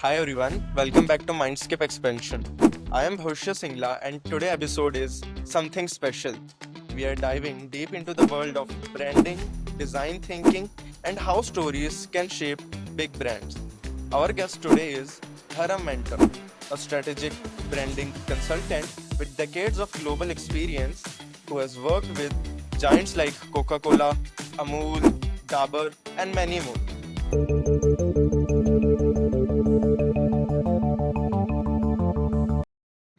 Hi everyone, welcome back to Mindscape Expansion. I am Bhushya Singla and today episode is something special. We are diving deep into the world of branding, design thinking and how stories can shape big brands. Our guest today is Dharam Mentor, a strategic branding consultant with decades of global experience who has worked with giants like Coca-Cola, Amul, Dabur and many more.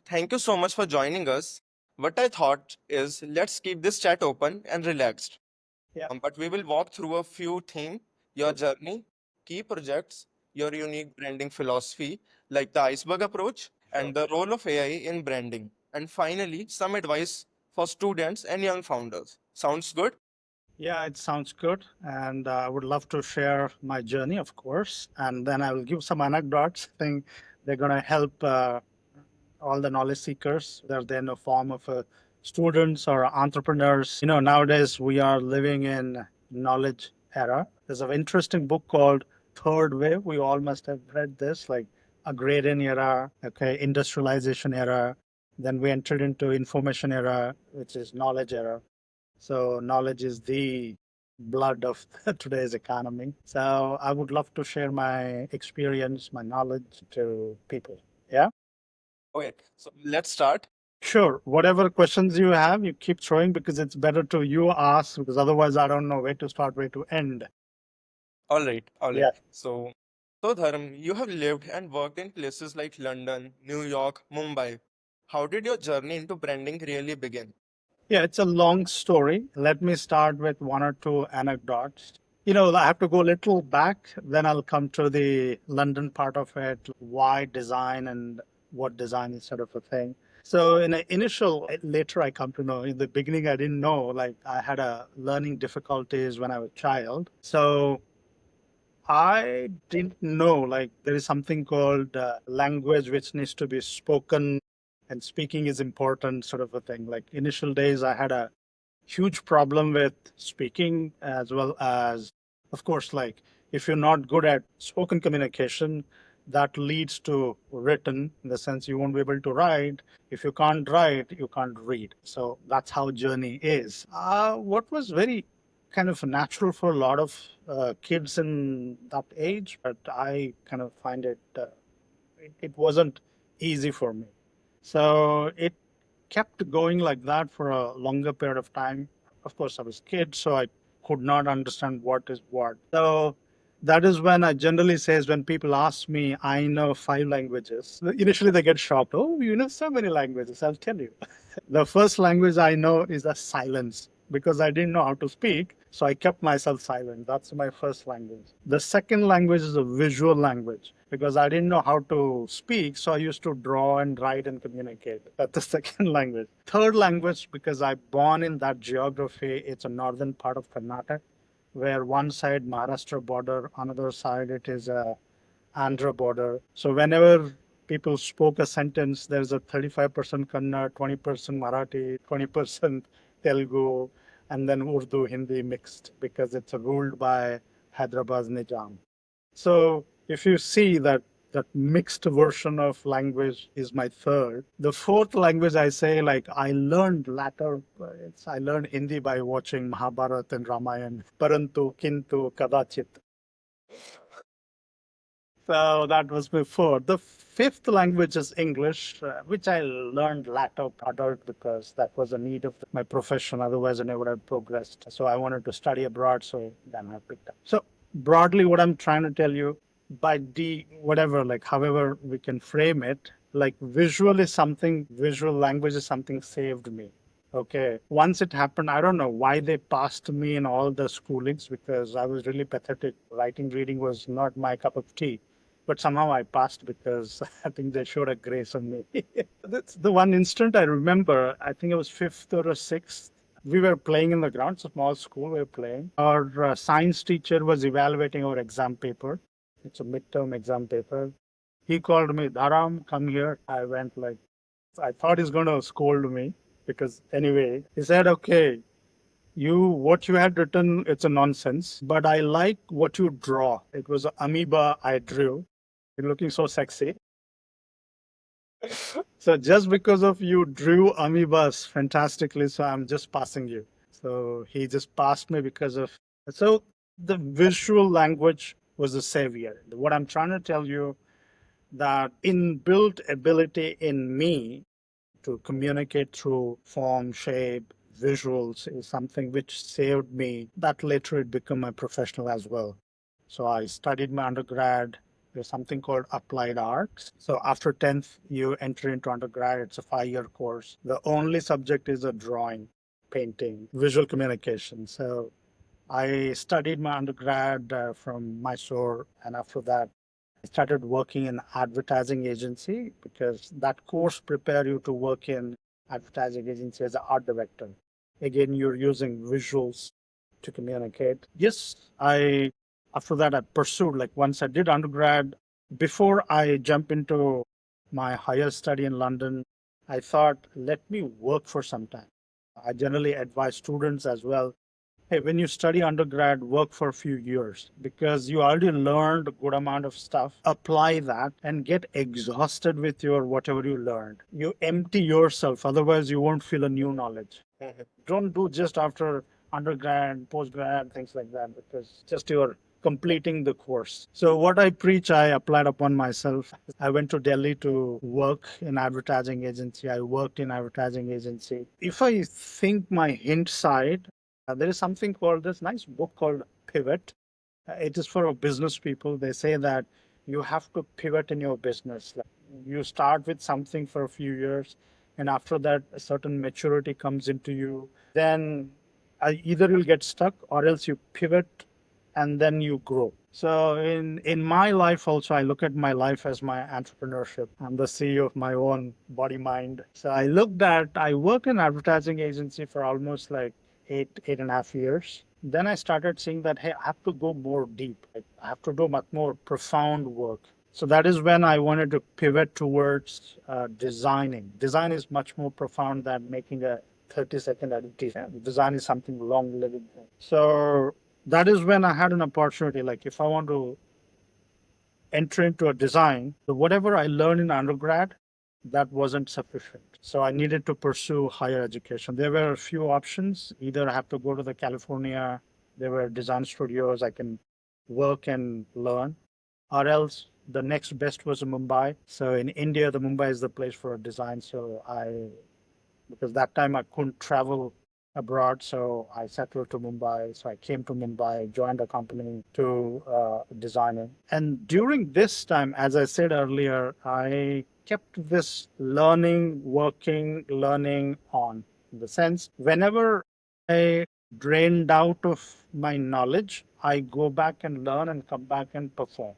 Thank you so much for joining us. What I thought is let's keep this chat open and relaxed. Yeah. But we will walk through a few themes, your journey, key projects, your unique branding philosophy, like the iceberg approach, Sure. and the role of AI in branding. And finally, some advice for students and young founders. Sounds good? Yeah, it sounds good. And I would love to share my journey, of course. And then I will give some anecdotes. I think they're going to help all the knowledge seekers, whether they're in the form of students or entrepreneurs. Nowadays we are living in knowledge era. There's an interesting book called Third Wave. We all must have read this, like agrarian era, okay, industrialization era. Then we entered into information era, which is knowledge era. So knowledge is the blood of today's economy. So I would love to share my experience, my knowledge to people. Yeah. Okay, so let's start. Sure. Whatever questions you have, you keep throwing because it's better to you ask because otherwise I don't know where to start, where to end. All right, all right. Yeah. So Dharam, you have lived and worked in places like London, New York, Mumbai. How did your journey into branding really begin? Yeah, it's a long story. Let me start with one or two anecdotes. I have to go a little back, then I'll come to the London part of it, why design and what design is sort of a thing. So in the initial, later I come to know, in the beginning I didn't know, like I had a learning difficulties when I was a child. So I didn't know like there is something called language which needs to be spoken and speaking is important, sort of a thing. Like initial days, I had a huge problem with speaking as well as, of course, like if you're not good at spoken communication, that leads to written in the sense you won't be able to write. If you can't write, you can't read. So that's how journey is. What was very kind of natural for a lot of kids in that age, but I kind of find it wasn't easy for me. So it kept going like that for a longer period of time. Of course, I was a kid, so I could not understand what is what. So that is when I generally says when people ask me, I know 5 languages. Initially, they get shocked. Oh, you know so many languages. I'll tell you. The first language I know is the silence because I didn't know how to speak. So I kept myself silent. That's my first language. The second language is a visual language because I didn't know how to speak. So I used to draw and write and communicate. That's the second language. Third language, because I born in that geography, it's a northern part of Karnataka, where one side Maharashtra border, another side it is a Andhra border. So whenever people spoke a sentence, there's a 35% Kannada, 20% Marathi, 20% Telugu, and then Urdu, Hindi mixed because it's ruled by Hyderabad's Nizam. So if you see that mixed version of language is my third. The fourth language I say, like I learned latter, I learned Hindi by watching Mahabharata and Ramayana, Parantu, Kintu, Kadachit. So that was before. The fifth language is English, which I learned latter adult because that was a need of my profession. Otherwise, I never would have progressed. So I wanted to study abroad. So then I picked up. So broadly, what I'm trying to tell you by whatever, like however we can frame it, like visual language is something saved me. Okay. Once it happened, I don't know why they passed me in all the schoolings because I was really pathetic. Writing, reading was not my cup of tea. But somehow I passed because I think they showed a grace on me. That's the one instant I remember. I think it was fifth or a sixth. We were playing in the ground, it's a small school we were playing. Our science teacher was evaluating our exam paper. It's a midterm exam paper. He called me, Dharam, come here. I went like, I thought he's going to scold me because anyway, he said, okay, what you had written, it's a nonsense, but I like what you draw. It was an amoeba I drew. You're looking so sexy. So just because of you drew amoebas fantastically, so I'm just passing you. So he just passed me because of so the visual language was the savior. What I'm trying to tell you that inbuilt ability in me to communicate through form, shape, visuals is something which saved me. That later it became my professional as well. So I studied my undergrad. There's something called applied arts. So after 10th, you enter into undergrad. It's a 5-year course. The only subject is a drawing, painting, visual communication. So I studied my undergrad from Mysore, and after that, I started working in advertising agency because that course prepare you to work in advertising agency as an art director. Again, you're using visuals to communicate. Yes, I after that I pursued like once I did undergrad, before I jump into my higher study in London, I thought let me work for some time. I generally advise students as well, hey, when you study undergrad, work for a few years because you already learned a good amount of stuff. Apply that and get exhausted with your whatever you learned. You empty yourself, otherwise, you won't feel a new knowledge. Don't do just after undergrad, postgrad, things like that, because just you're completing the course. So what I preach, I applied upon myself. I went to Delhi to work in advertising agency. I worked in advertising agency. If I think my hint side, there is something called this nice book called Pivot. It is for business people. They say that you have to pivot in your business. Like you start with something for a few years, and after that, a certain maturity comes into you. Then either you'll get stuck or else you pivot and then you grow. So in my life also, I look at my life as my entrepreneurship. I'm the CEO of my own body mind. So I work in advertising agency for almost like 8.5 years. Then I started seeing that, hey, I have to go more deep. I have to do much more profound work. So that is when I wanted to pivot towards designing. Design is much more profound than making a 30-second advertisement. Design is something long living. So that is when I had an opportunity. Like if I want to enter into a design, whatever I learned in undergrad, that wasn't sufficient. So I needed to pursue higher education. There were a few options. Either I have to go to the California, there were design studios I can work and learn, or else the next best was Mumbai. So in India, the Mumbai is the place for design. So I because that time I couldn't travel abroad. So I settled to Mumbai. So I came to Mumbai, joined a company to design it. And during this time, as I said earlier, I kept this learning, working, learning on. In the sense, whenever I drained out of my knowledge, I go back and learn and come back and perform.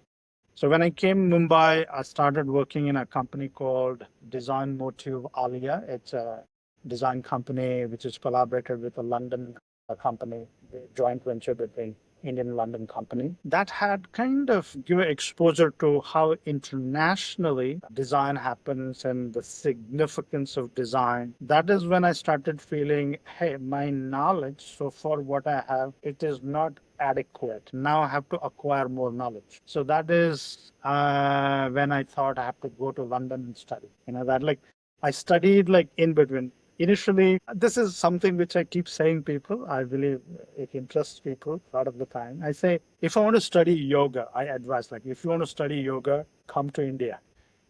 So when I came Mumbai, I started working in a company called Design Motive Alia. It's a design company which is collaborated with a London company, the joint venture between Indian and London company. That had kind of given exposure to how internationally design happens and the significance of design. That is when I started feeling, hey, my knowledge so far what I have, it is not adequate. Now I have to acquire more knowledge. So that is when I thought I have to go to London and study. That like I studied like in between. Initially, this is something which I keep saying people. I believe it interests people a lot of the time. I say, if I want to study yoga, I advise like if you want to study yoga, come to India.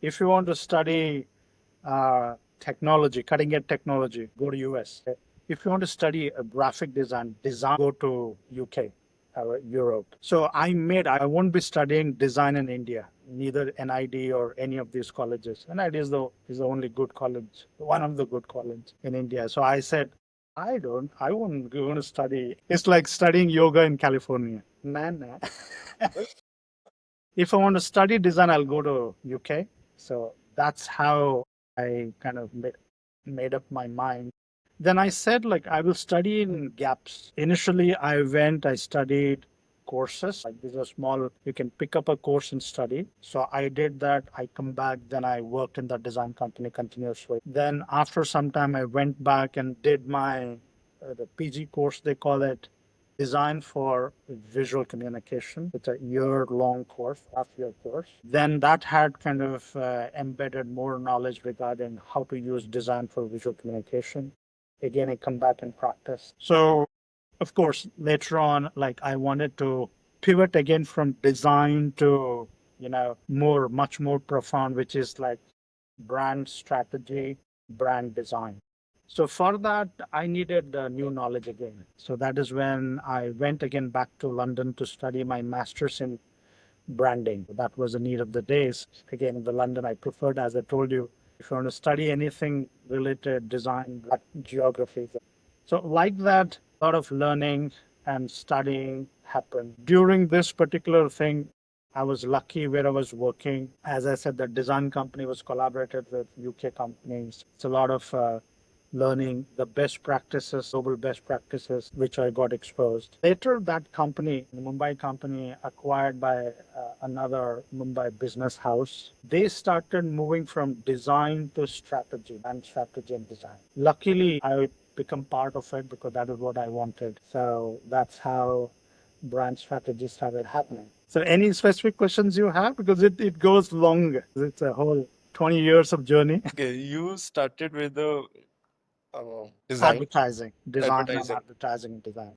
If you want to study technology, cutting edge technology, go to US. If you want to study a graphic design, go to UK or Europe. So I won't be studying design in India, neither NID or any of these colleges. NID is the only good college, one of the good colleges in India. So I said, I won't go to study. It's like studying yoga in California. Nah, nah. If I want to study design, I'll go to UK. So that's how I kind of made up my mind. Then I said, like, I will study in gaps. Initially, I studied courses. Like, these are small, you can pick up a course and study. So I did that. I come back, then I worked in the design company continuously. Then after some time, I went back and did my the PG course, they call it. design for visual communication. It's a year-long course, half-year course. Then that had kind of embedded more knowledge regarding how to use design for visual communication. Again, I come back and practice. So, of course, later on, like I wanted to pivot again from design to, much more profound, which is like brand strategy, brand design. So for that, I needed new knowledge again. So that is when I went again back to London to study my master's in branding. That was the need of the days. Again, in the London, I preferred, as I told you, if you want to study anything related design, like geography. So like that, a lot of learning and studying happened. During this particular thing, I was lucky where I was working. As I said, the design company was collaborated with UK companies. It's a lot of learning the best practices, global best practices, which I got exposed. Later, that company, the Mumbai company, acquired by another Mumbai business house, they started moving from design to strategy and strategy and design. Luckily, I become part of it because that is what I wanted. So that's how brand strategy started happening. So any specific questions you have? Because it goes long. It's a whole 20 years of journey. Okay, you started with the design, Advertising, design and advertising. advertising design.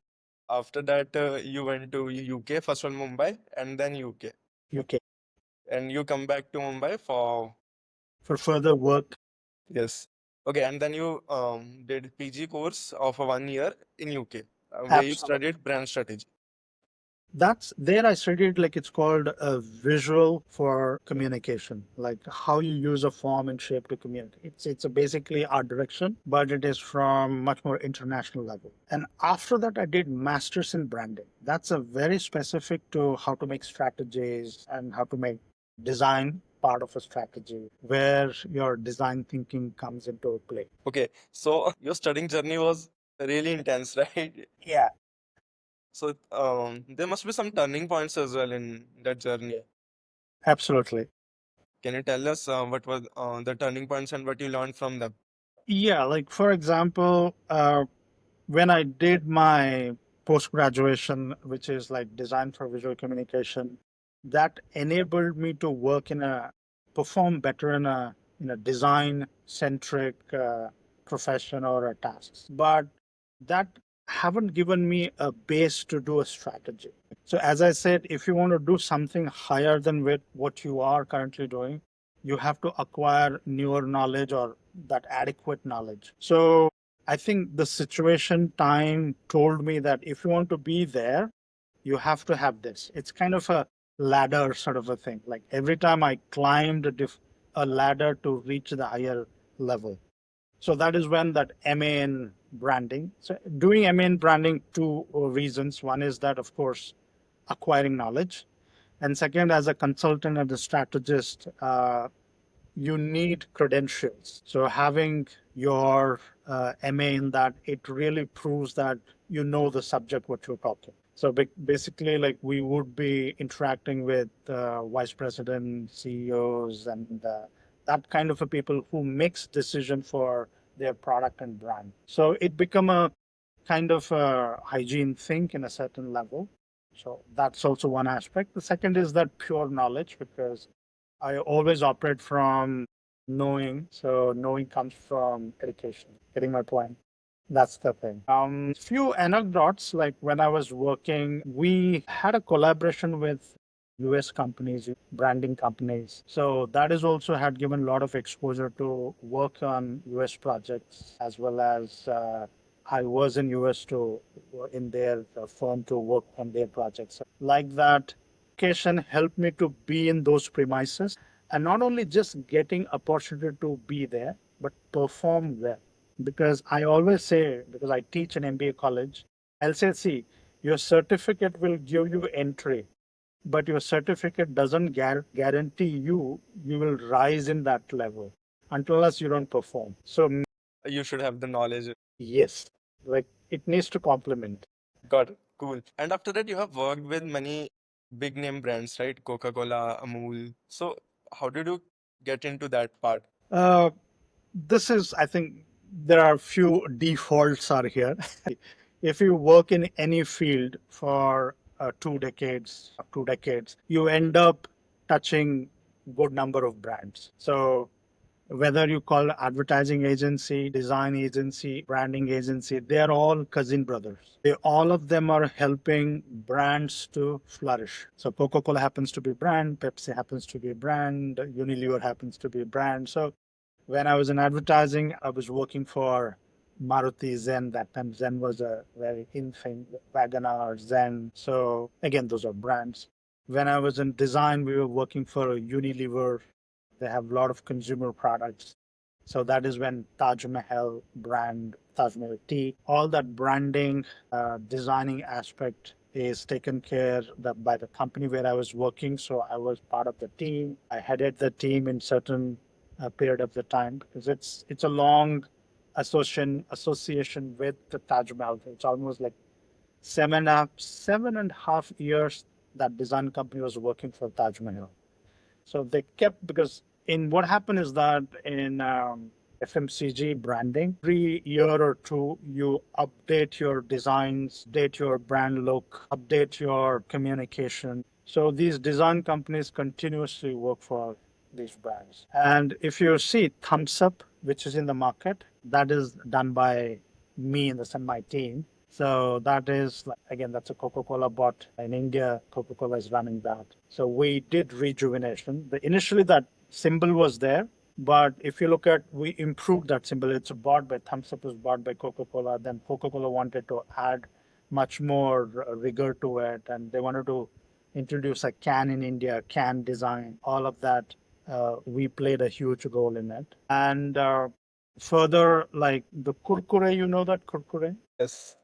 After that, you went to UK, first one Mumbai, and then UK. UK And you come back to Mumbai for, for further work. yes. Okay, and then you did PG course of 1 year in UK, where you Absolutely. studied brand strategy. That's there I studied like it's called a visual for communication, like how you use a form and shape to communicate. It's a basically art direction, but it is from much more international level. And after that, I did masters in branding. That's a very specific to how to make strategies and how to make design part of a strategy where your design thinking comes into play. Okay, so your studying journey was really intense, right? Yeah, So there must be some turning points as well in that journey. absolutely. Can you tell us what were the turning points and what you learned from them? Yeah, like for example, when I did my post graduation, which is like design for visual communication, that enabled me to work perform better in a design centric profession or a task. But that haven't given me a base to do a strategy. So as I said, if you want to do something higher than with what you are currently doing, you have to acquire newer knowledge or that adequate knowledge. So I think the situation time told me that if you want to be there, you have to have this. It's kind of a ladder sort of a thing. Like every time I climbed a ladder to reach the higher level. So that is when that MA in branding. So doing MA in branding, two reasons. One is that, of course, acquiring knowledge. And second, as a consultant and a strategist, you need credentials. So having your MA in that, it really proves that you know the subject what you're talking. So basically, like we would be interacting with vice president, CEOs, and that kind of a people who makes decision for their product and brand. So it become a kind of a hygiene thing in a certain level. So that's also one aspect. The second is that pure knowledge, because I always operate from knowing. So knowing comes from education. Getting my point? That's the thing. Few anecdotes, like when I was working, we had a collaboration with US companies, branding companies. So that is also had given a lot of exposure to work on US projects as well as I was in US to in their firm to work on their projects. Like that, education helped me to be in those premises and not only just getting opportunity to be there, but perform well. Because I always say, because I teach in MBA college, I'll say, see, your certificate will give you entry, but your certificate doesn't guarantee you will rise in that level unless you don't perform. So You should have the knowledge. yes, like it needs to complement. Got it. Cool. And after that, you have worked with many big name brands, right? Coca-Cola, Amul. So how did you get into that part? This is, I think, there are few defaults are here. If you work in any field for 2 decades, you end up touching good number of brands. So whether you call advertising agency, design agency, branding agency, they're all cousin brothers. All of them are helping brands to flourish. So Coca-Cola happens to be a brand, Pepsi happens to be a brand, Unilever happens to be a brand. So when I was in advertising, I was working for Maruti Zen. That time Zen was a very in thing, Wagoner, Zen. So again, those are brands. When I was in design, we were working for Unilever. They have a lot of consumer products. So that is when Taj Mahal brand, Taj Mahal tea, all that branding, designing aspect is taken care by the company where I was working. So I was part of the team. I headed the team in certain period of the time because it's a long association with the Taj Mahal. It's almost like 7.5 years that design company was working for Taj Mahal. So they kept because in what happened is that in FMCG branding, every year or two, you update your designs, update your brand look, update your communication. So these design companies continuously work for these brands. And if you see Thumbs Up, which is in the market, that is done by me and my team. So that is like, again, that's a Coca-Cola bot in India. Coca-Cola is running that. So we did rejuvenation. Initially that symbol was there, but if you look at, we improved that symbol. It's a bought by Thumbs Up, was bought by Coca-Cola. Then Coca-Cola wanted to add much more rigor to it, and they wanted to introduce a can in India, can design, all of that. We played a huge role in it. And further, like the kurkure, you know that kurkure? Yes.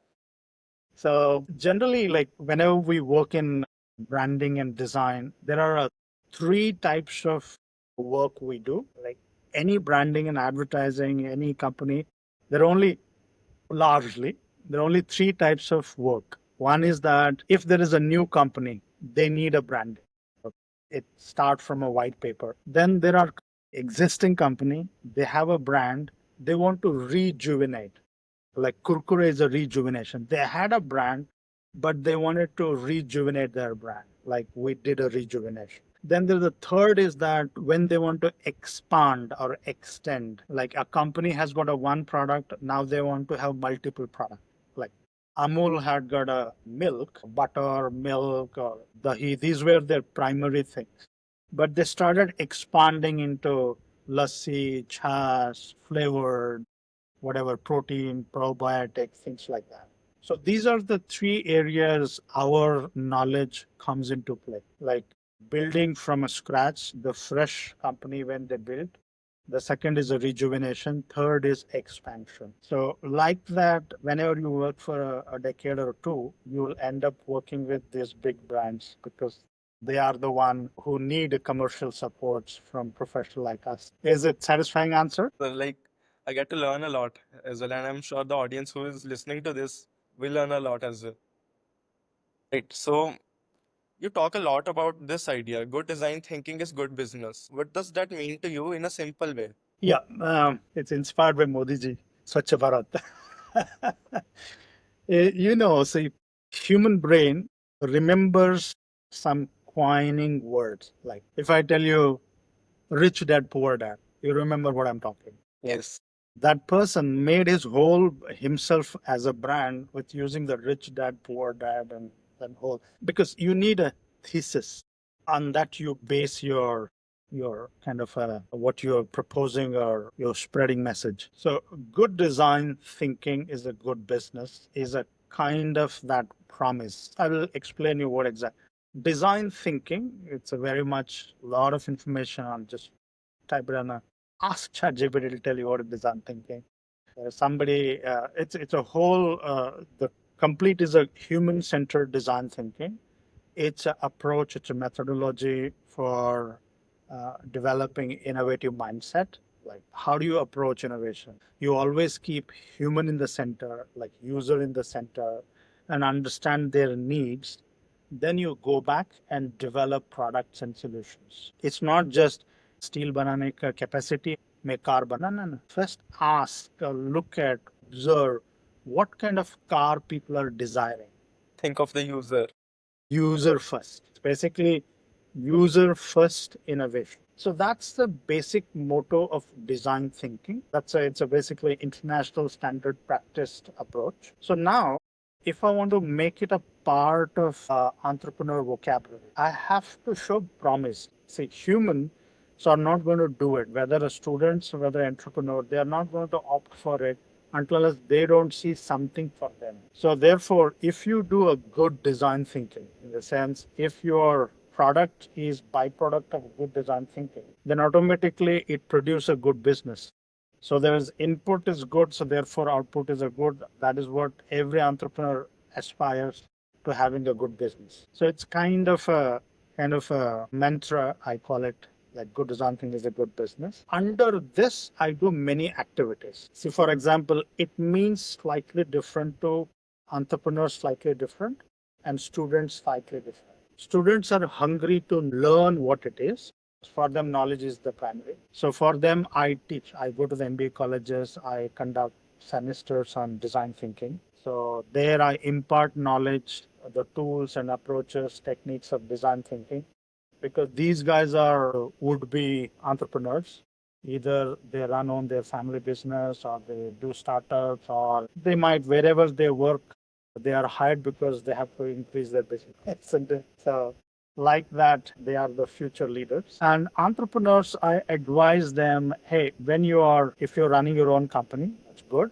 So generally, like whenever we work in branding and design, there are three types of work we do. Like any branding and advertising, any company, there are only largely there are only three types of work. One is that if there is a new company, they need a brand. It starts from a white paper. Then there are existing company, they have a brand, they want to rejuvenate. Like Kurkure is a rejuvenation. They had a brand, but they wanted to rejuvenate their brand. Like we did a rejuvenation. Then there's the third is that when they want to expand or extend, like a company has got a one product, now they want to have multiple products. Like Amul had got a milk, butter, milk, or dahi. These were their primary things. But they started expanding into lassi, chas, flavored, whatever protein, probiotic, things like that. So these are the three areas our knowledge comes into play. Like building from a scratch, the fresh company when they build. The second is a rejuvenation. Third is expansion. So, like that, whenever you work for a decade or two, you will end up working with these big brands because they are the one who need commercial supports from professional like us. Is it satisfying answer? So, like, I get to learn a lot as well, and I'm sure the audience who is listening to this will learn a lot as well. Right. So, you talk a lot about this idea. Good design thinking is good business. What does that mean to you in a simple way? Yeah, it's inspired by Modi ji, Swachh Bharat. See, human brain remembers some quieting words. Like if I tell you rich dad, poor dad, you remember what I'm talking. Yes. That person made his whole himself as a brand with using the rich dad, poor dad, and that whole because you need a thesis on that you base your kind of what you're proposing or you're spreading message. So good design thinking is a good business is a kind of that promise. I will explain you what exactly design thinking. It's a very much lot of information on just type it on a ask ChatGPT to tell you what is design thinking. It's a whole the complete is a human centered design thinking. It's an approach, it's a methodology for developing innovative mindset. Like how do you approach innovation? You always keep human in the center, like user in the center, and understand their needs. Then you go back and develop products and solutions. It's not just steel banane ka capacity, make car banana. First ask, look at, observe what kind of car people are desiring. Think of the user. User first. It's basically user first innovation. So that's the basic motto of design thinking. It's a basically international standard practiced approach. So now, if I want to make it a part of entrepreneur vocabulary, I have to show promise. See, humans are not going to do it. Whether a student or whether entrepreneur, they are not going to opt for it until they don't see something for them. So therefore, if you do a good design thinking, in the sense, if your product is byproduct of good design thinking, then automatically it produces a good business. So there is input is good, so therefore output is a good. That is what every entrepreneur aspires to, having a good business. So it's kind of a mantra, I call it, like good design thinking is a good business. Under this, I do many activities. See, for example, it means slightly different to entrepreneurs, slightly different, and students slightly different. Students are hungry to learn what it is. For them, knowledge is the primary. So for them, I teach. I go to the MBA colleges. I conduct semesters on design thinking. So there I impart knowledge, the tools and approaches, techniques of design thinking, because these guys are would-be entrepreneurs. Either they run on their family business or they do startups, or they might, wherever they work, they are hired because they have to increase their business. And so like that, they are the future leaders. And entrepreneurs, I advise them, hey, if you're running your own company, that's good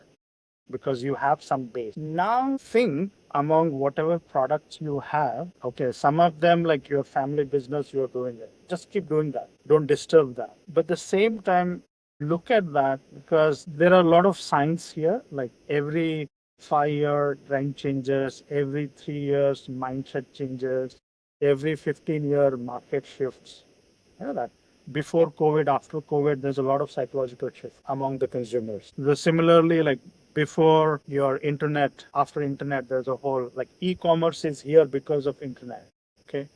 because you have some base. Now think among whatever products you have. Okay, some of them like your family business, you're doing it. Just keep doing that. Don't disturb that. But at the same time, look at that because there are a lot of science here. Like every 5 year trend changes, every 3 years mindset changes, every 15-year market shifts. You know that before COVID, after COVID, there's a lot of psychological shift among the consumers. Similarly, like before your internet, after internet, there's a whole like e-commerce is here because of internet. Okay.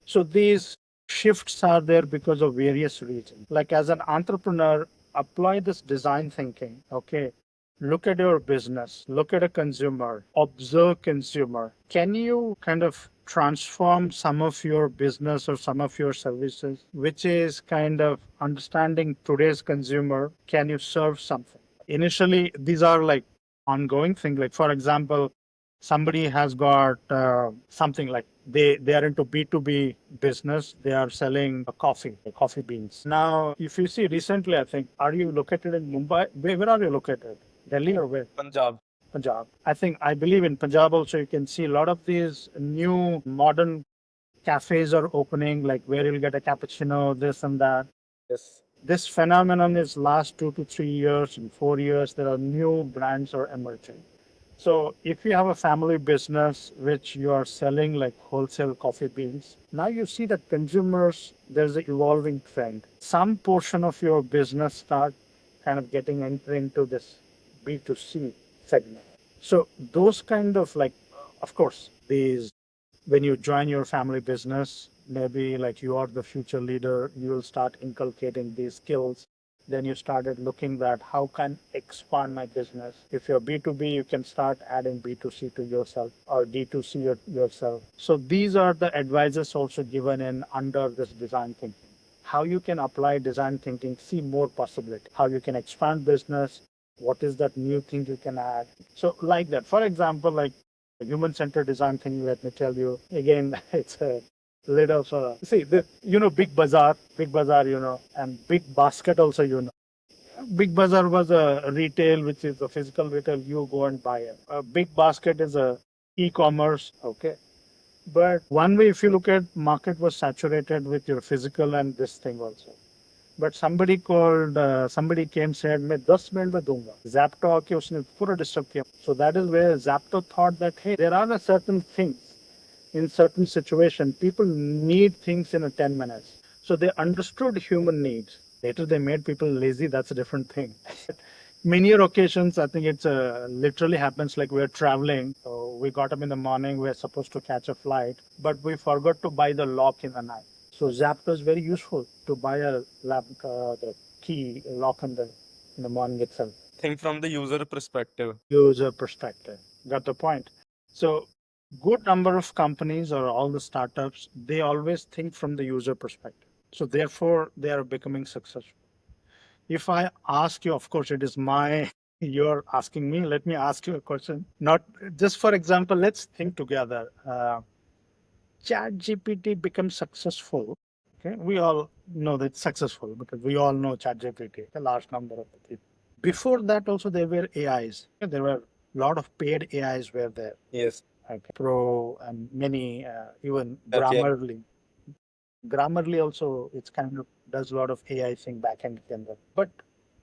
So these shifts are there because of various reasons. Like as an entrepreneur, apply this design thinking. Okay. Look at your business, look at a consumer, observe consumer. Can you kind of transform some of your business or some of your services, which is kind of understanding today's consumer? Can you serve something? Initially, these are like ongoing things. Like, for example, somebody has got something like they are into B2B business. They are selling coffee beans. Now, if you see recently, I think, are you located in Mumbai? Where are you located? Delhi or where? Punjab. Punjab. I believe in Punjab also you can see a lot of these new modern cafes are opening, like where you'll get a cappuccino, this and that. Yes. This phenomenon is last 2 to 3 years and 4 years. There are new brands are emerging. So if you have a family business which you are selling like wholesale coffee beans, now you see that consumers, there's an evolving trend. Some portion of your business start kind of getting entering into this B2C segment. So those kind of like, of course, these when you join your family business, maybe like you are the future leader, you will start inculcating these skills. Then you started looking at how can expand my business. If you're B2B, you can start adding B2C to yourself or D2C yourself. So these are the advices also given in under this design thinking. How you can apply design thinking, see more possibility, how you can expand business, what is that new thing you can add. So like that. For example, like human-centered design thing, let me tell you again, it's a little see, big bazaar, and big basket also, Big bazaar was a retail, which is a physical retail. You go and buy it. A big basket is a e-commerce. Okay. But one way, if you look at market was saturated with your physical and this thing also. But somebody came said मैं 10 minute में दूंगा. Zapto आके उसने पूरा disturb किया. So that is where Zapto thought that hey, there are a certain things in certain situation people need things in a 10 minutes. So they understood human needs. Later they made people lazy. That's a different thing. Many occasions, I think it's literally happens like we're traveling. So we got up in the morning, we're supposed to catch a flight, but we forgot to buy the lock in the night. So Zapto is very useful to buy the key lock in the morning itself. Think from the user perspective. User perspective. Got the point. So, good number of companies or all the startups, they always think from the user perspective. So, therefore, they are becoming successful. If I ask you, of course, it is my, you're asking me, let me ask you a question. Not just for example, let's think together. Chat GPT becomes successful. Okay, we all know that it's successful because we all know Chat GPT, a large number of people. Before that, also there were AIs. There were a lot of paid AIs were there. Yes. Okay. Pro and many even Yeah. Grammarly. Grammarly also it's kind of does a lot of AI thing back end. But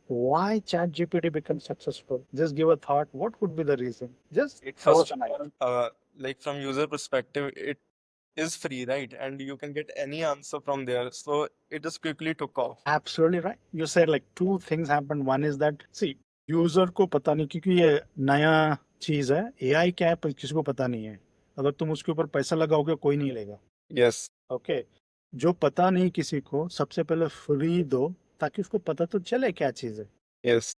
why Chat GPT becomes successful? Just give a thought. What could be the reason? Just It throw first, some idea. like from user perspective, it is free, right? And you can get any answer from there. So it just quickly took off. Absolutely right. You said like two things happened. One is that see user को पता नहीं क्योंकि ये नया चीज है AI क्या है किसी को पता नहीं है अगर तुम उसके ऊपर पैसा लगाओगे कोई नहीं लेगा Yes. ओके जो पता नहीं किसी को सबसे पहले फ्री दो ताकि उसको पता तो चले क्या चीज है Yes.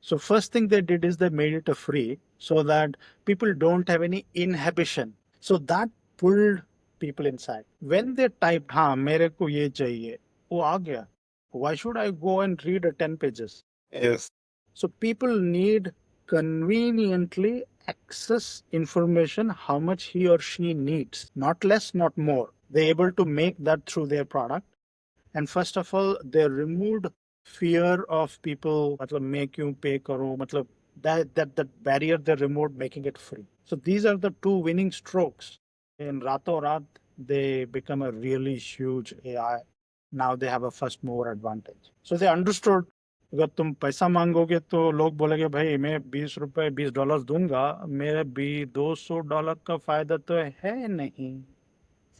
So first thing they did is they made it a free so that people don't have any inhibition. So that pulled people inside. When they typed, हाँ मेरे को ये चाहिए, वो आ गया. Why should I go and read a 10 pages? Yes. So people need conveniently access information how much he or she needs, not less, not more. They're able to make that through their product. And first of all, they removed fear of people, matlab, make you pay karo, matlab, that barrier they removed, making it free. So these are the two winning strokes. In Rato Rat, they become a really huge AI. Now they have a first mover advantage. So they understood अगर तुम पैसा मांगोगे तो लोग बोलेंगे भाई मैं ₹20 $20 दूंगा मेरे भी $200 का फायदा तो है नहीं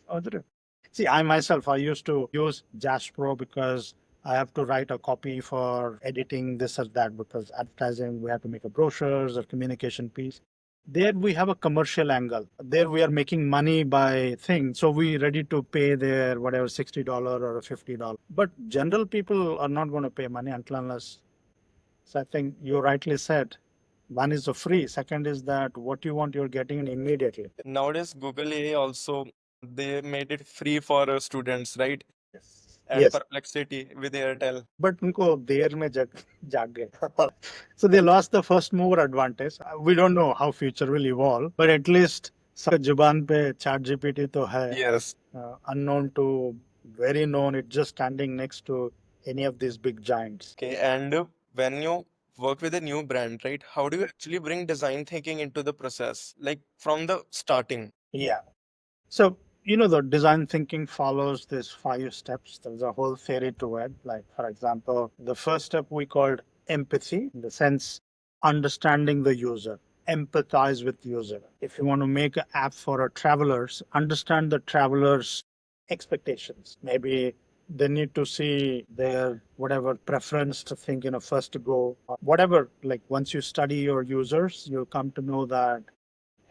other. See, I myself, I used to use Jaspro because I have to write a copy for editing this or that because advertising, we have to make a brochures or communication piece. There we have a commercial angle. There we are making money by things. So we ready to pay their whatever $60 or $50. But general people are not going to pay money until unless. So I think you rightly said one is the free. Second is that what you want, you're getting it immediately. Nowadays, Google AI also they made it free for students, right? Yes. And Yes. Perplexity with Airtel. But उनको देर में जाग गए. So they lost the first mover advantage. We don't know how future will evolve, but at least सबके जुबान पे chat GPT तो है. Yes. Unknown to very known. It's just standing next to any of these big giants. Okay, and when you work with a new brand, right, how do you actually bring design thinking into the process, like from the starting? Yeah. So, you know, the design thinking follows these 5 steps. There's a whole theory to it. Like, for example, the first step we called empathy, in the sense understanding the user, empathize with user. If you want to make an app for a travelers, understand the travelers' expectations. Maybe they need to see their whatever preference to think, first to go, whatever. Like once you study your users, you'll come to know that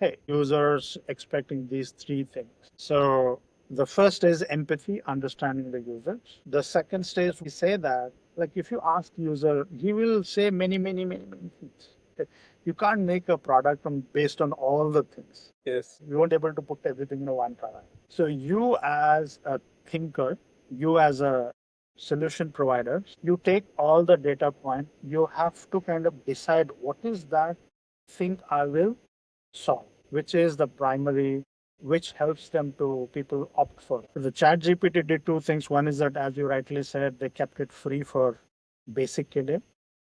hey, users expecting these 3 things. So the first is empathy, understanding the users. The second stage, we say that, like if you ask user, he will say many things. You can't make a product based on all the things. Yes. You won't able to put everything in one product. So you as a thinker, you as a solution provider, you take all the data point, you have to kind of decide what is that thing I will solve, which is the primary, which helps them to people opt for. So the chat GPT did 2 things. One is that, as you rightly said, they kept it free for basic के लिए.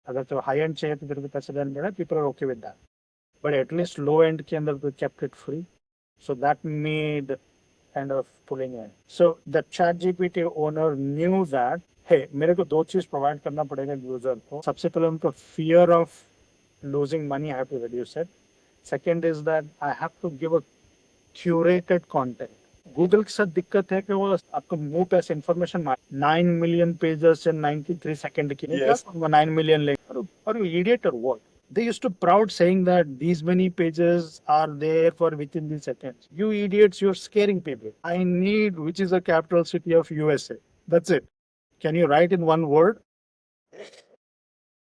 अगर तो high end चाहिए तो तेरे को पैसे देना पड़ेगा, people are okay with that. But at least low end के अंदर they kept it free. So that made kind of pulling in. So the chat GPT owner knew that, hey, मेरे को 2 चीज provide करना पड़ेगा user को. सबसे पहले उनको fear of losing money, I have to reduce it. Second is that I have to give a curated content. Google के साथ दिक्कत है कि वो आपको मुंह पे ऐसे information 9 million pages in 93 second की Yes. 9 million लेंगे और idiot or what? They used to proud saying that these many pages are there for within the seconds. You idiots, you're scaring people. I need which is the capital city of USA. That's it. Can you write in one word?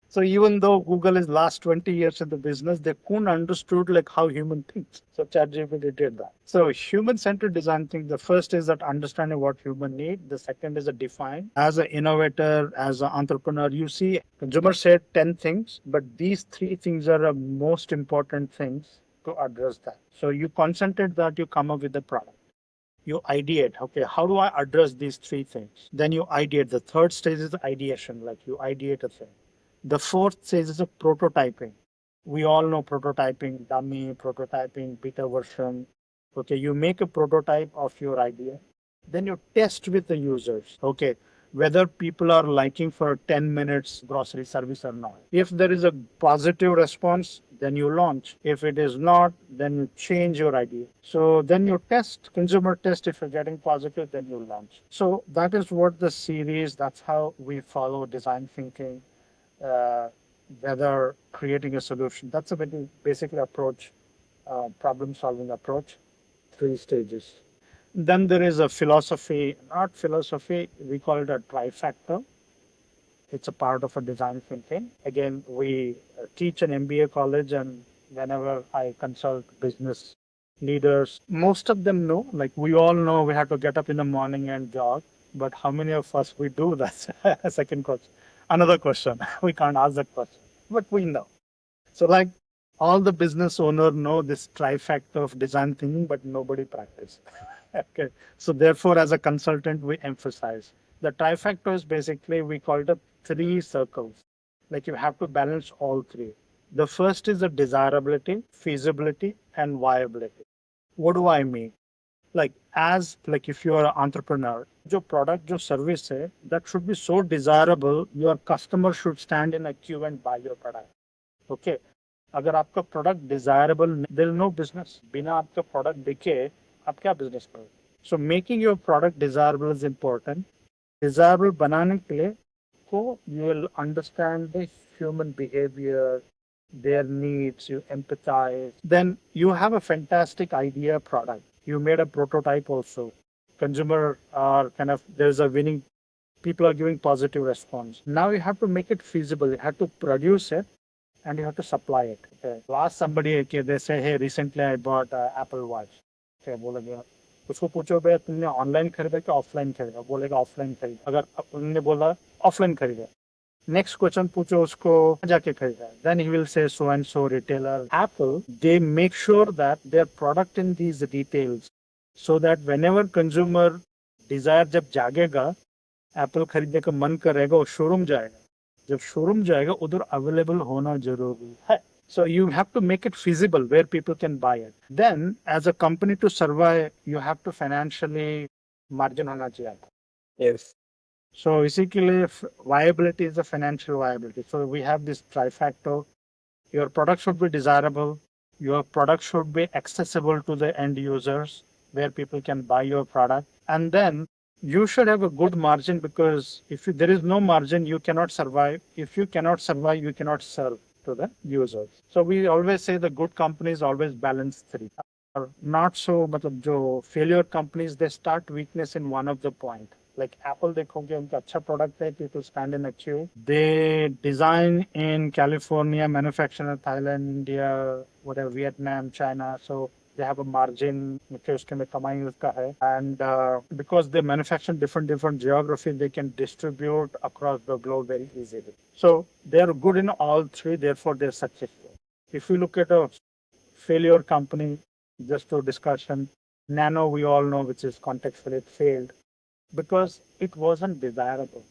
So even though Google is last 20 years in the business, they couldn't understood like how human thinks. So ChatGPT did that. So human-centered design thing, the first is that understanding what human need. The second is a define. As an innovator, as an entrepreneur, you see consumer said 10 things, but these three things are the most important things to address that. So you concentrate that, you come up with the product. You ideate, okay, how do I address these three things? Then you ideate. The third stage is the ideation, like you ideate a thing. The fourth stage is a prototyping. We all know prototyping, dummy, prototyping, beta version. Okay, you make a prototype of your idea. Then you test with the users. Okay, whether people are liking for 10 minutes grocery service or not. If there is a positive response, then you launch. If it is not, then you change your idea. So then you test, consumer test. If you're getting positive, then you launch. So that is what the series, that's how we follow design thinking, uh, whether creating a solution. That's a very basically approach, problem solving approach, three stages. Then there is a philosophy, not philosophy, we call it a trifactor. It's a part of a design thinking. Again, we teach an MBA college, and whenever I consult business leaders, most of them know, like we all know we have to get up in the morning and jog. But how many of us we do? That's a second question. Another question. We can't ask that question, but we know. So, like all the business owner know this trifecta of design thinking, but nobody practice. Okay. So, therefore, as a consultant, we emphasize the trifecta is basically we call it a three circles. Like you have to balance all three. The first is the desirability, feasibility, and viability. What do I mean? Like as like if you're an entrepreneur, your product, your service है, that should be so desirable, your customer should stand in a queue and buy your product. Okay. अगर आपका product desirable there no business बिना आपका product दिखे आप क्या business करोगे so making your product desirable is important desirable बनाने के लिए को you will understand the human behaviour their needs, you empathize, then you have a fantastic idea product. You made a prototype also. Consumer are kind of there's a winning people are giving positive response. Now you have to make it feasible. You have to produce it and you have to supply it. Okay. Last somebody, okay, they say, hey, recently I bought Apple Watch. Okay, बोलेगा उसको पूछो भैया तुमने online खरीदा कि offline खरीदा बोलेगा offline खरीदा अगर उन्होंने बोला ऑफलाइन खरीदा नेक्स्ट क्वेश्चन पूछो उसको जाके खरीदा then he will say so and so retailer Apple they make sure that their product in these details so that whenever consumer desire जब जागेगा एप्पल खरीदने का मन करेगा वो शोरूम जाएगा जब शोरूम जाएगा उधर अवेलेबल होना जरूरी है so you have to make it feasible where people can buy it then as a company to survive you have to financially margin होना चाहिए Yes. so basically viability is the financial viability so we have this trifactor your product should be desirable your product should be accessible to the end users where people can buy your product and then you should have a good margin because if there is no margin you cannot survive if you cannot survive you cannot serve to the users so we always say the good companies always balance three or not so but the failure companies they start weakness in one of the point like Apple देखोगे उनका अच्छा product है people stand in a queue they design in California manufacture in Thailand India whatever Vietnam China so they have a margin कि उसके में कमाई उसका है and because they manufacture different geography they can distribute across the globe very easily so they are good in all three therefore they're successful if you look at a failure company just to discussion Nano we all know which is contextually it failed because it wasn't desirable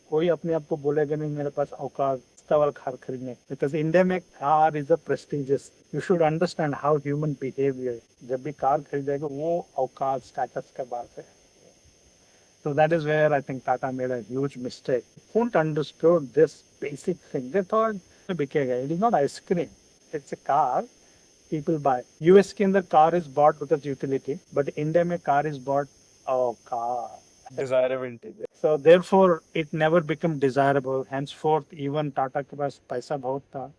कोई अपने आप को बोलेगा नहीं मेरे पास औकात सवाल car खरीदने because India में car is a prestigious you should understand how human behavior जब भी कार खरीदेगा वो औकात status का बात है so that is where I think Tata made a huge mistake couldn't understood this basic thing they thought बिकेगा it is not ice cream it's a car people buy US के अंदर car is bought because utility but India में car is bought oh car Desirability. so therefore, it never became desirable. Henceforth, even Tata के पास पैसा बहुत था.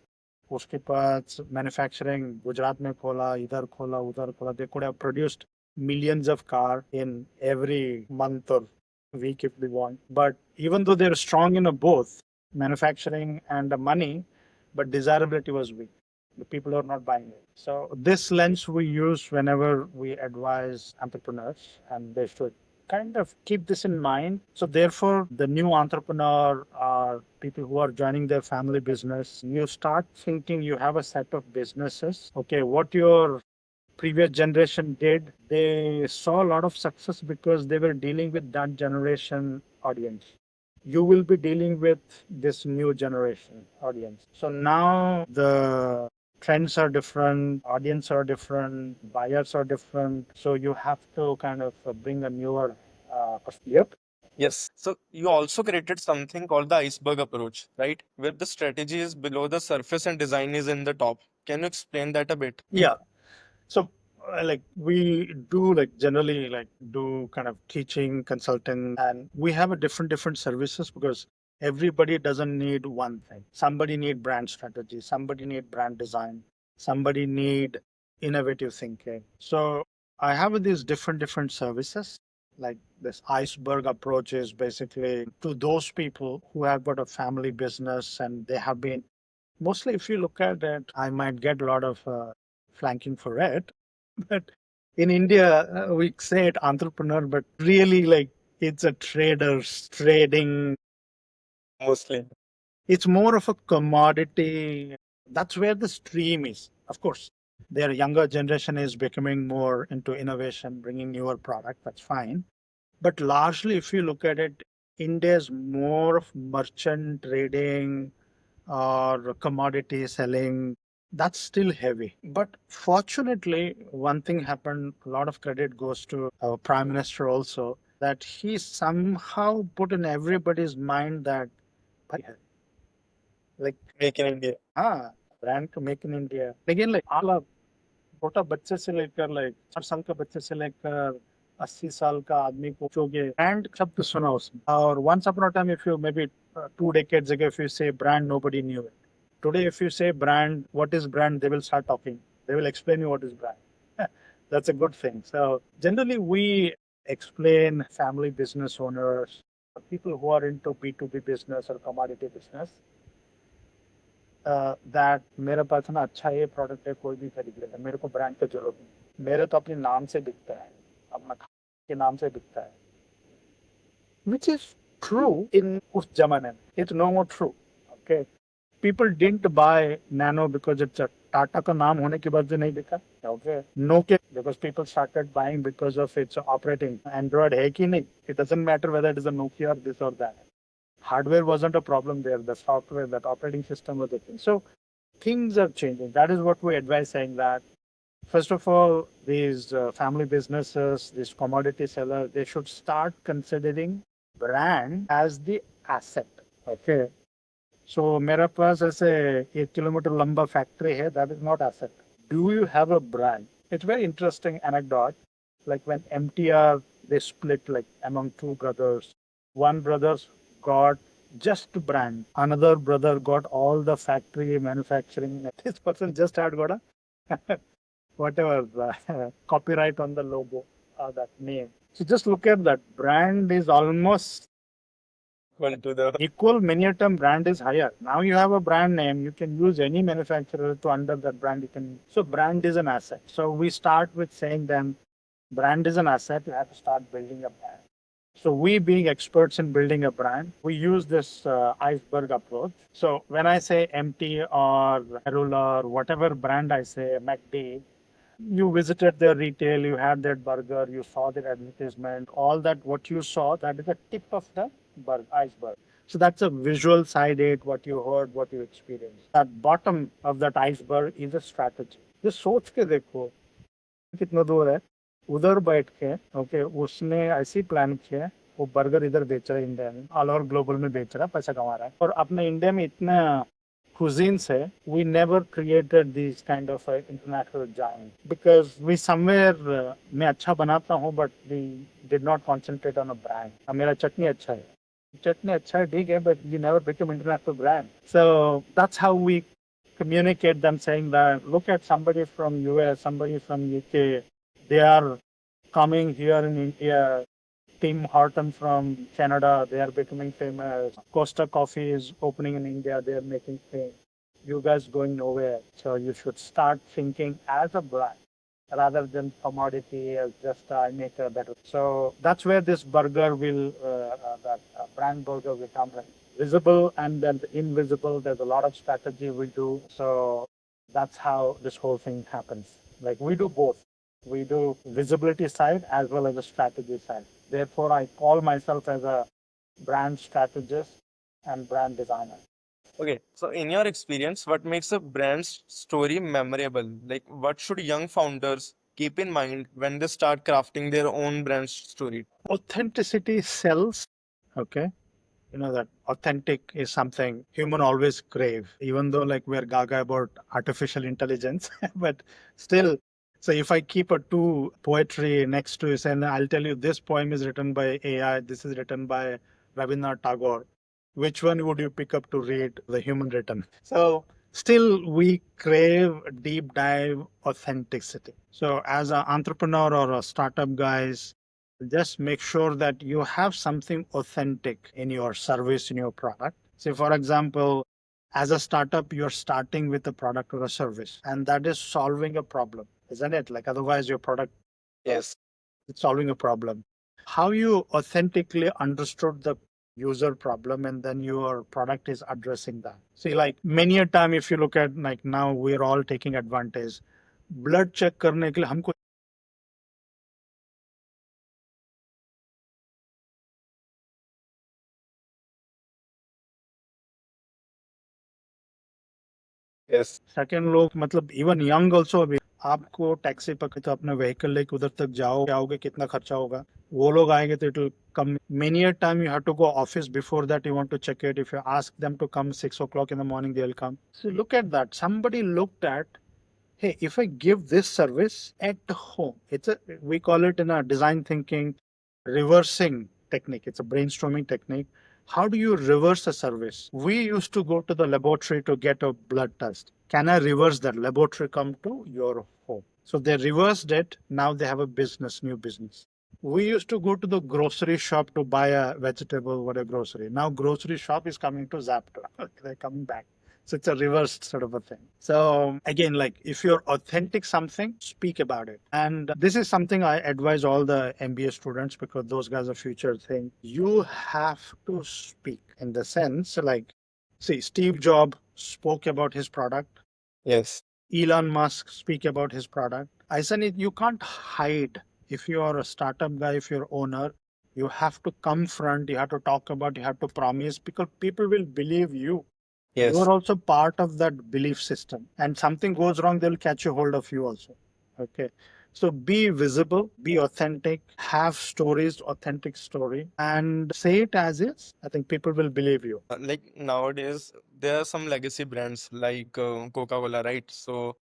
उसके पास manufacturing Gujarat में खोला, इधर खोला, उधर खोला. They could have produced millions of cars in every month or week if they want. But even though they're strong in a both, manufacturing and the money, but desirability was weak. The people are not buying it. So this lens we use whenever we advise entrepreneurs, and they should kind of keep this in mind. So therefore, the new entrepreneur or people who are joining their family business, you start thinking you have a set of businesses. Okay, what your previous generation did, they saw a lot of success because they were dealing with that generation audience. You will be dealing with this new generation audience. So now the trends are different, audience are different, buyers are different. So you have to kind of bring a newer perspective. Yes. So you also created something called the iceberg approach, right? Where the strategy is below the surface and design is in the top. Can you explain that a bit? Yeah. So like we do like generally like do kind of teaching, consulting, and we have a different services because everybody doesn't need one thing. Somebody need brand strategy, somebody need brand design, somebody need innovative thinking. So I have these different services. Like this iceberg approach is basically to those people who have got a family business and they have been mostly, if you look at it, I might get a lot of flanking for it. But in India, we say it entrepreneur, but really like it's a traders trading. Mostly. It's more of a commodity. That's where the stream is. Of course, their younger generation is becoming more into innovation, bringing newer product. That's fine. But largely, if you look at it, India is more of merchant trading or commodity selling. That's still heavy. But fortunately, one thing happened, a lot of credit goes to our prime minister also, that he somehow put in everybody's mind that like Make in India. हाँ brand को make in India लेकिन like आला छोटा बच्चे से लेकर like 4 साल का बच्चे से लेकर 80 साल का आदमी को जो ये ब्रांड शब्द सुना उसने और once upon a time if you maybe 2 decades ago if you say brand nobody knew it. Today if you say brand, what is brand, they will start talking, they will explain you what is brand. That's a good thing. So generally we explain family business owners, people who are into B2B business or commodity business, that मेरे पास ना अच्छा ये product है कोई भी खरीद लेगा मेरे को ब्रांड की जरूरत नहीं मेरे तो अपने नाम से बिकता है अपना के नाम से बिकता है which is true in उस जमाने में it's no more true. Okay, people didn't buy Nano because it's a Tata का नाम होने की वजह से नहीं बिका. Okay, Nokia because people started buying because of its operating. Android है कि नहीं, it doesn't matter whether it is a Nokia or this or that. Hardware wasn't a problem there. The software, that operating system was the thing. So things are changing. That is what we advise, saying that first of all, these family businesses, these commodity sellers, they should start considering brand as the asset. Okay. So मेरे पास ऐसे 1 kilometre लंबा factory है, that is not asset. Do you have a brand? It's very interesting anecdote. Like when MTR, they split like among two brothers. One brother got just brand. Another brother got all the factory manufacturing. This person just had got a whatever copyright on the logo or that name. So just look at that. Brand is almost Equal to the equal. Many a time brand is higher. Now you have a brand name. You can use any manufacturer to under that brand. You can. So brand is an asset. So we start with saying them, brand is an asset. You have to start building a brand. So we being experts in building a brand, we use this iceberg approach. So when I say MT or Merula or whatever brand I say, MacD, you visited their retail, you had that burger, you saw their advertisement, all that what you saw, that is the tip of the iceberg. So that's a visual side it, what you heard, what you experienced. At bottom of that iceberg is a strategy. Just सोच के देखो कितना दूर है उधर बैठ के okay उसने ऐसी प्लान किया वो बर्गर इधर बेच रहा है इंडिया में ऑल ओवर ग्लोबल में बेच रहा है पैसा कमा रहा है और अपने इंडिया में इतना cuisines है we never created these kind of international giant because we somewhere मैं अच्छा बनाता हूँ but we did not concentrate on a brand. अब मेरा चटनी अच्छा है चटनी अच्छा है ठीक है but we never became international brand. So that's how we communicate them saying that look at somebody from US, somebody from UK, they are coming here in India Tim Horton from Canada, they are becoming famous. Costa Coffee is opening in India, they are making fame. You guys going nowhere. So you should start thinking as a brand rather than commodity as just I make a better. So that's where this burger will, that brand burger will come in. Visible and then invisible. There's a lot of strategy we do. So that's how this whole thing happens. Like we do both. We do visibility side as well as a strategy side. Therefore, I call myself as a brand strategist and brand designer. Okay, so in your experience, what makes a brand's story memorable? Like, what should young founders keep in mind when they start crafting their own brand story? Authenticity sells. Okay. You know that authentic is something human always crave, even though like we're gaga about artificial intelligence, but still. So if I keep a two poetry next to it and I'll tell you this poem is written by AI, this is written by Rabindranath Tagore, which one would you pick up to read? The human written. So still we crave deep dive authenticity. So as an entrepreneur or a startup guys, just make sure that you have something authentic in your service, in your product. Say, for example, as a startup, you're starting with a product or a service, and that is solving a problem, isn't it? Like, otherwise, your product Yes. is solving a problem. How you authentically understood the user problem and then your product is addressing that. See, like many a time, if you look at like now, we're all taking advantage. Blood check करने के लिए हमको Yes. Second लोग मतलब even young also अभी आपको taxi पकड़े तो अपना व्हीकल लेके उधर तक जाओगे कितना खर्चा होगा वो लोग आएंगे तो it will come many a time you have to go office before that you want to check it if you ask them to come 6 o'clock in the morning they'll come so look at that somebody looked at hey, if I give this service at home, we call it in a design thinking reversing technique. It's a brainstorming technique. How do you reverse a service? We used to go to the laboratory to get a blood test. Can I reverse that? Laboratory come to your home. So they reversed it. Now they have a business, new business. We used to go to the grocery shop to buy a vegetable, what a grocery. Now grocery shop is coming to Zapto. They're coming back. So it's a reversed sort of a thing. So again, like if you're authentic something, speak about it. And this is something I advise all the MBA students because those guys are future thing. You have to speak in the sense like, see, Steve Jobs spoke about his product. Yes. Elon Musk speak about his product. I said it, you can't hide. If you are a startup guy, if you're owner, you have to come front, you have to talk about, you have to promise because people will believe you. You Yes. are also part of that belief system. And something goes wrong, they'll catch a hold of you also. Okay. So be visible, be authentic, have stories, authentic story, and say it as is. I think people will believe you. Like nowadays, there are some legacy brands like Coca-Cola, right? So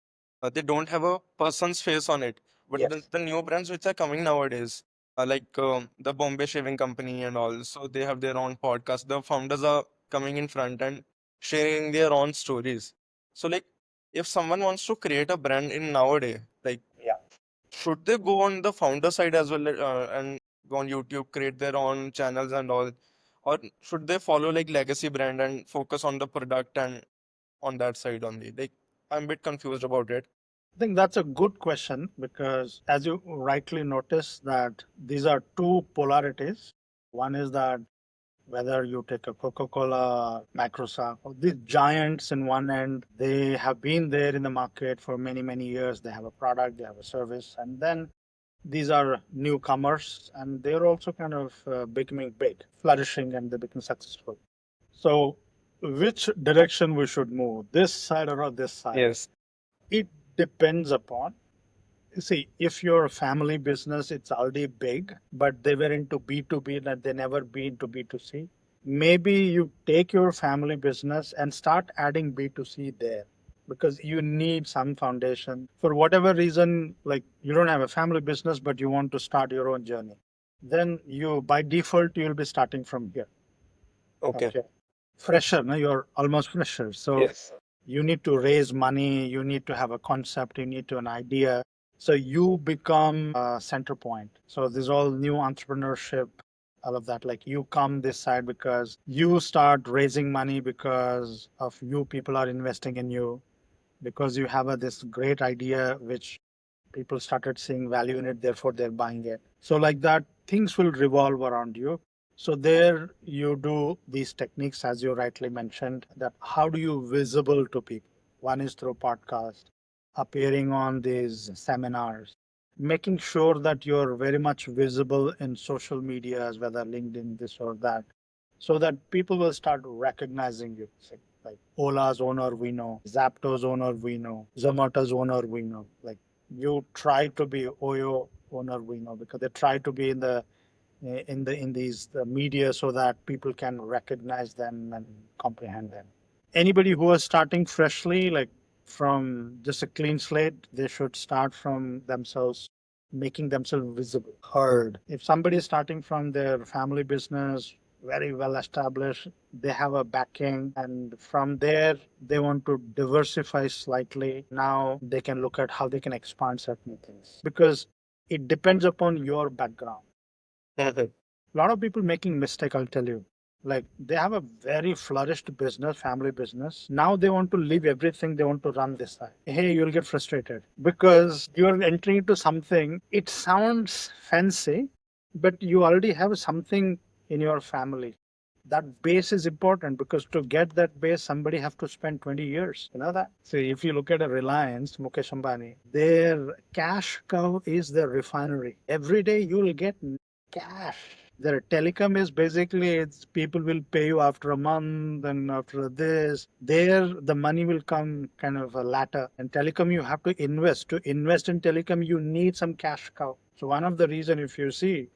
they don't have a person's face on it. But Yes. the new brands which are coming nowadays, like the Bombay Shaving Company and all, so they have their own podcast. The founders are coming in front and sharing their own stories. So like, if someone wants to create a brand in nowadays, like, Yeah. should they go on the founder side as well and go on YouTube, create their own channels and all, or should they follow like legacy brand and focus on the product and on that side only? Like, I'm a bit confused about it. I think that's a good question because, as you rightly notice, that these are two polarities. One is that whether you take a Coca-Cola, Microsoft, or these giants in one end, they have been there in the market for many, many years. They have a product, they have a service, and then these are newcomers, and they're also kind of becoming big, flourishing, and they become successful. So, which direction we should move, this side or this side? Yes. It depends upon. See, if you're a family business, it's already big, but they were into B2B and they never be into B2C. Maybe you take your family business and start adding B2C there because you need some foundation. For whatever reason, like you don't have a family business, but you want to start your own journey. Then you, by default, you'll be starting from here. Okay. Okay. Fresher, no? You're almost fresher. So Yes. you need to raise money, you need to have a concept, you need to an idea. So you become a center point. So this all new entrepreneurship, all of that. Like you come this side because you start raising money because of you people are investing in you, because you have this great idea which people started seeing value in it, therefore they're buying it. So like that, things will revolve around you. So there you do these techniques, as you rightly mentioned, that how do you visible to people? One is through podcast, appearing on these seminars, making sure that you're very much visible in social medias, whether LinkedIn, this or that, so that people will start recognizing you. Like Ola's owner, we know, Zapto's owner, we know, Zomato's owner, we know. Like you try to be Oyo owner, we know, because they try to be in these the media so that people can recognize them and comprehend them. Anybody who is starting freshly, like from just a clean slate, they should start from themselves, making themselves visible, heard. If somebody is starting from their family business, very well established, they have a backing, and from there they want to diversify slightly. Now they can look at how they can expand certain things, because it depends upon your background. Mhm. A lot of people making mistake, I'll tell you. Like they have a very flourished business, family business. Now they want to leave everything, they want to run this side. Hey, you'll get frustrated because you're entering into something, it sounds fancy, but you already have something in your family. That base is important, because to get that base somebody have to spend 20 years, you know that. So if you look at a Reliance, Mukesh Ambani, their cash cow is their refinery. Every day you will get cash. Their telecom is basically, it's people will pay you after a month and after this. There the money will come kind of a latter. And telecom you have to invest. To invest in telecom you need some cash cow. So one of the reason, if you see,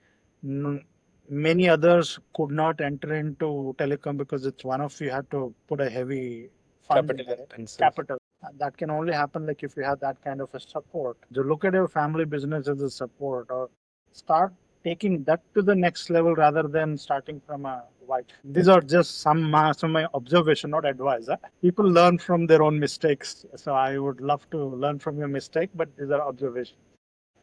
many others could not enter into telecom because it's one of, you have to put a heavy fund in Capital it, intensive. capital. That can only happen like if you have that kind of a support. So look at your family business as a support, or start taking that to the next level rather than starting from a white. These are just some of my observation, not advice. Huh? People learn from their own mistakes. So I would love to learn from your mistake, but these are observations.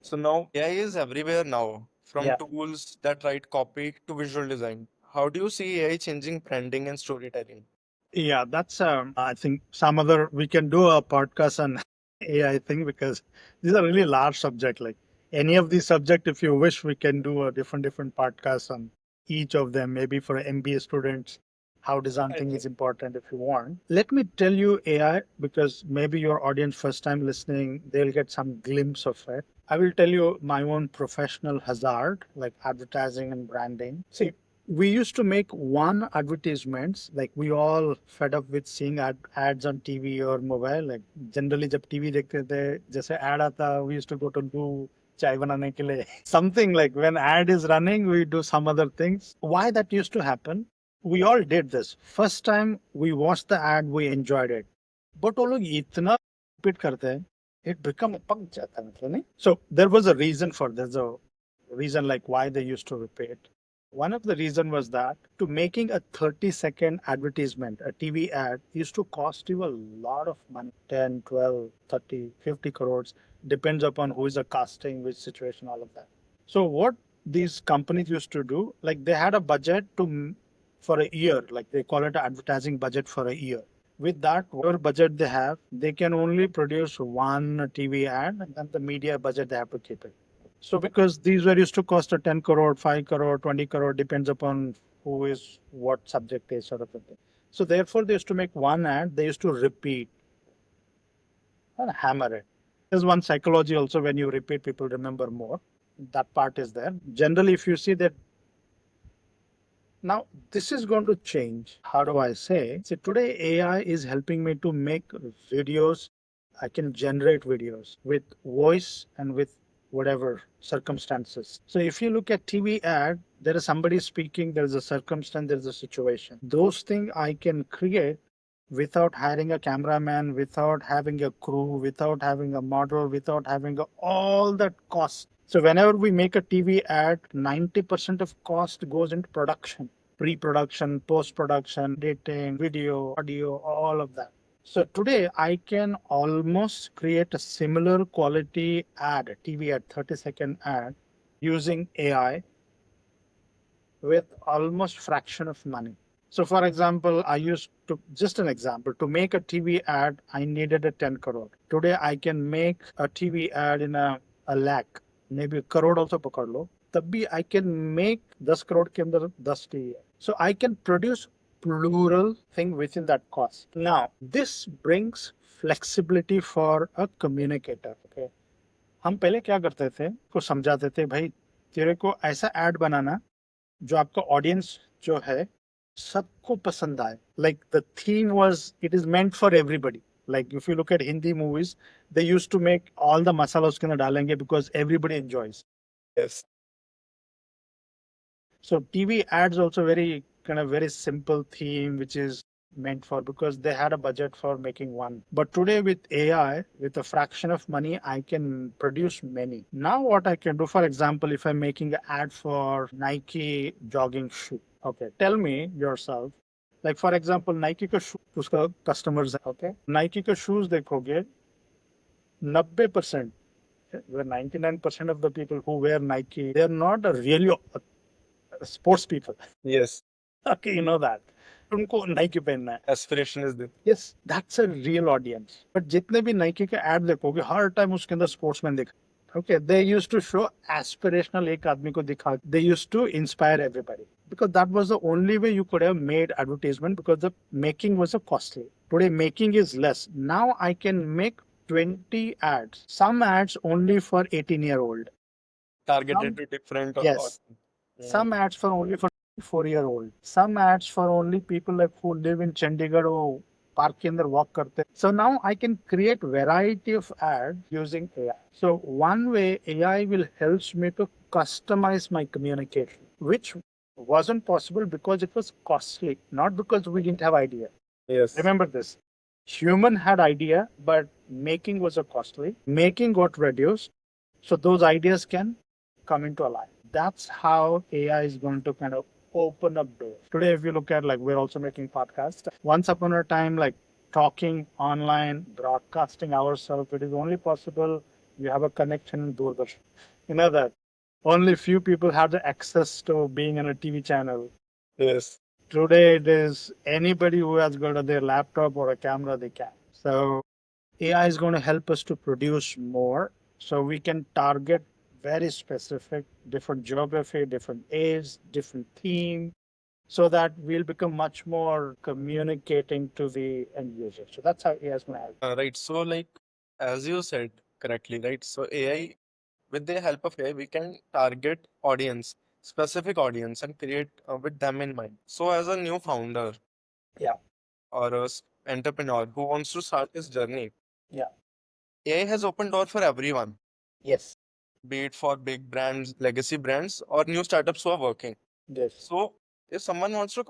So now AI is everywhere now, from Yeah. tools that write copy to visual design. How do you see AI changing branding and storytelling? Yeah, that's I think some other we can do a podcast on AI thing, because these are really large subject. Like any of these subject, if you wish, we can do a different podcast on each of them. Maybe for MBA students, how design thing is important if you want. Let me tell you AI, because maybe your audience first time listening, they'll get some glimpse of it. I will tell you my own professional hazard, like advertising and branding. See, we used to make one advertisements, like we all fed up with seeing ads on TV or mobile. Like generally जब TV देखते थे, जैसे ad आता, we used to go to do चाय बनाने के लिए something. Like when ad is running we do some other things. Why that used to happen? We all did this. First time we watched the ad, we enjoyed it, but वो लोग इतना repeat करते हैं, it become पक जाता है, मतलब नहीं. So there was a reason for this, a reason like why they used to repeat. One of the reason was that to making a 30-second advertisement, a TV ad, used to cost you a lot of money, 10, 12, 30, 50 crores, depends upon who is the casting, which situation, all of that. So what these companies used to do, like they had a budget for a year, like they call it an advertising budget for a year. With that, whatever budget they have, they can only produce one TV ad, and then the media budget they have to keep it. So because these were used to cost a 10 crore, 5 crore, 20 crore, depends upon who is, what subject is sort of a thing. So therefore they used to make one ad, they used to repeat and hammer it. There's one psychology also, when you repeat, people remember more. That part is there. Generally, if you see that now this is going to change. How do I say? See, today AI is helping me to make videos. I can generate videos with voice and with whatever circumstances. So if you look at TV ad, there is somebody speaking, there is a circumstance, there is a situation. Those things I can create without hiring a cameraman, without having a crew, without having a model, without having all that cost. So whenever we make a TV ad, 90% of cost goes into production, pre-production, post-production, editing, video, audio, all of that. So today I can almost create a similar quality ad, TV ad, 30-second ad using AI with almost fraction of money. So for example, I used to, just an example, to make a TV ad, I needed a 10 crore. Today I can make a TV ad in a lakh, maybe a crore also pakad lo. तब भी I can make 10 crore के अंदर 10 TV. So I can produce plural thing within that cost. Now, this brings flexibility for a communicator. Okay. हम पहले क्या करते थे, को समझाते थे भाई तेरे को ऐसा एड बनाना जो आपका ऑडियंस जो है सबको पसंद आए. Like the theme was it is meant for everybody. Like if you look at Hindi movies they used to make all the masala उसके अंदर डालेंगे because everybody enjoys. Yes. So TV ads also very kind of very simple theme which is meant for because they had a budget for making one. But today with AI, with a fraction of money, I can produce many. Now what I can do, for example, if I'm making an ad for Nike jogging shoe, okay, tell me yourself. Like for example, Nike का shoe उसका customers है, okay, Nike का shoes देखोगे 90%, where 99% of the people who wear Nike, they're not a really sports people. Yes. Okay, you know that. उनको Nike पहनना है. Aspiration is there. Yes, that's a real audience. But जितने भी Nike के ad देखोगे हर time उसके अंदर sportsman दिखा. Okay, they used to show aspirational एक आदमी को दिखा. They used to inspire everybody because that was the only way you could have made advertisement because the making was a costly. Today making is less. Now I can make 20 ads. Some ads only for 18-year-old. Targeted to different. Yes. Some ads for only for 4-year-old. Some ads for only people like who live in Chandigarh or park के अंदर walk करते. So now I can create variety of ads using AI. So one way AI will help me to customize my communication, which wasn't possible because it was costly, not because we didn't have idea. Yes. Remember this. Human had idea, but making was a costly. Making got reduced. So those ideas can come into alive. That's how AI is going to kind of open up doors. Today, if you look at like we're also making podcasts. Once upon a time, like talking online, broadcasting ourselves, it is only possible you have a connection in Doordarshan. You know that only few people have the access to being on a TV channel. Yes. Today, it is anybody who has got their laptop or a camera, they can. So AI is going to help us to produce more so we can target very specific, different geography, different age, different theme, so that we'll become much more communicating to the end user. So that's how AI is going to help. Right. So, like, as you said correctly, right? So, AI, with the help of AI, we can target audience, specific audience, and create with them in mind. So, as a new founder, Yeah. or a entrepreneur who wants to start his journey, Yeah. AI has opened door for everyone, Yes. be it for big brands, legacy brands, or new startups who are working. Yes. So, if someone wants to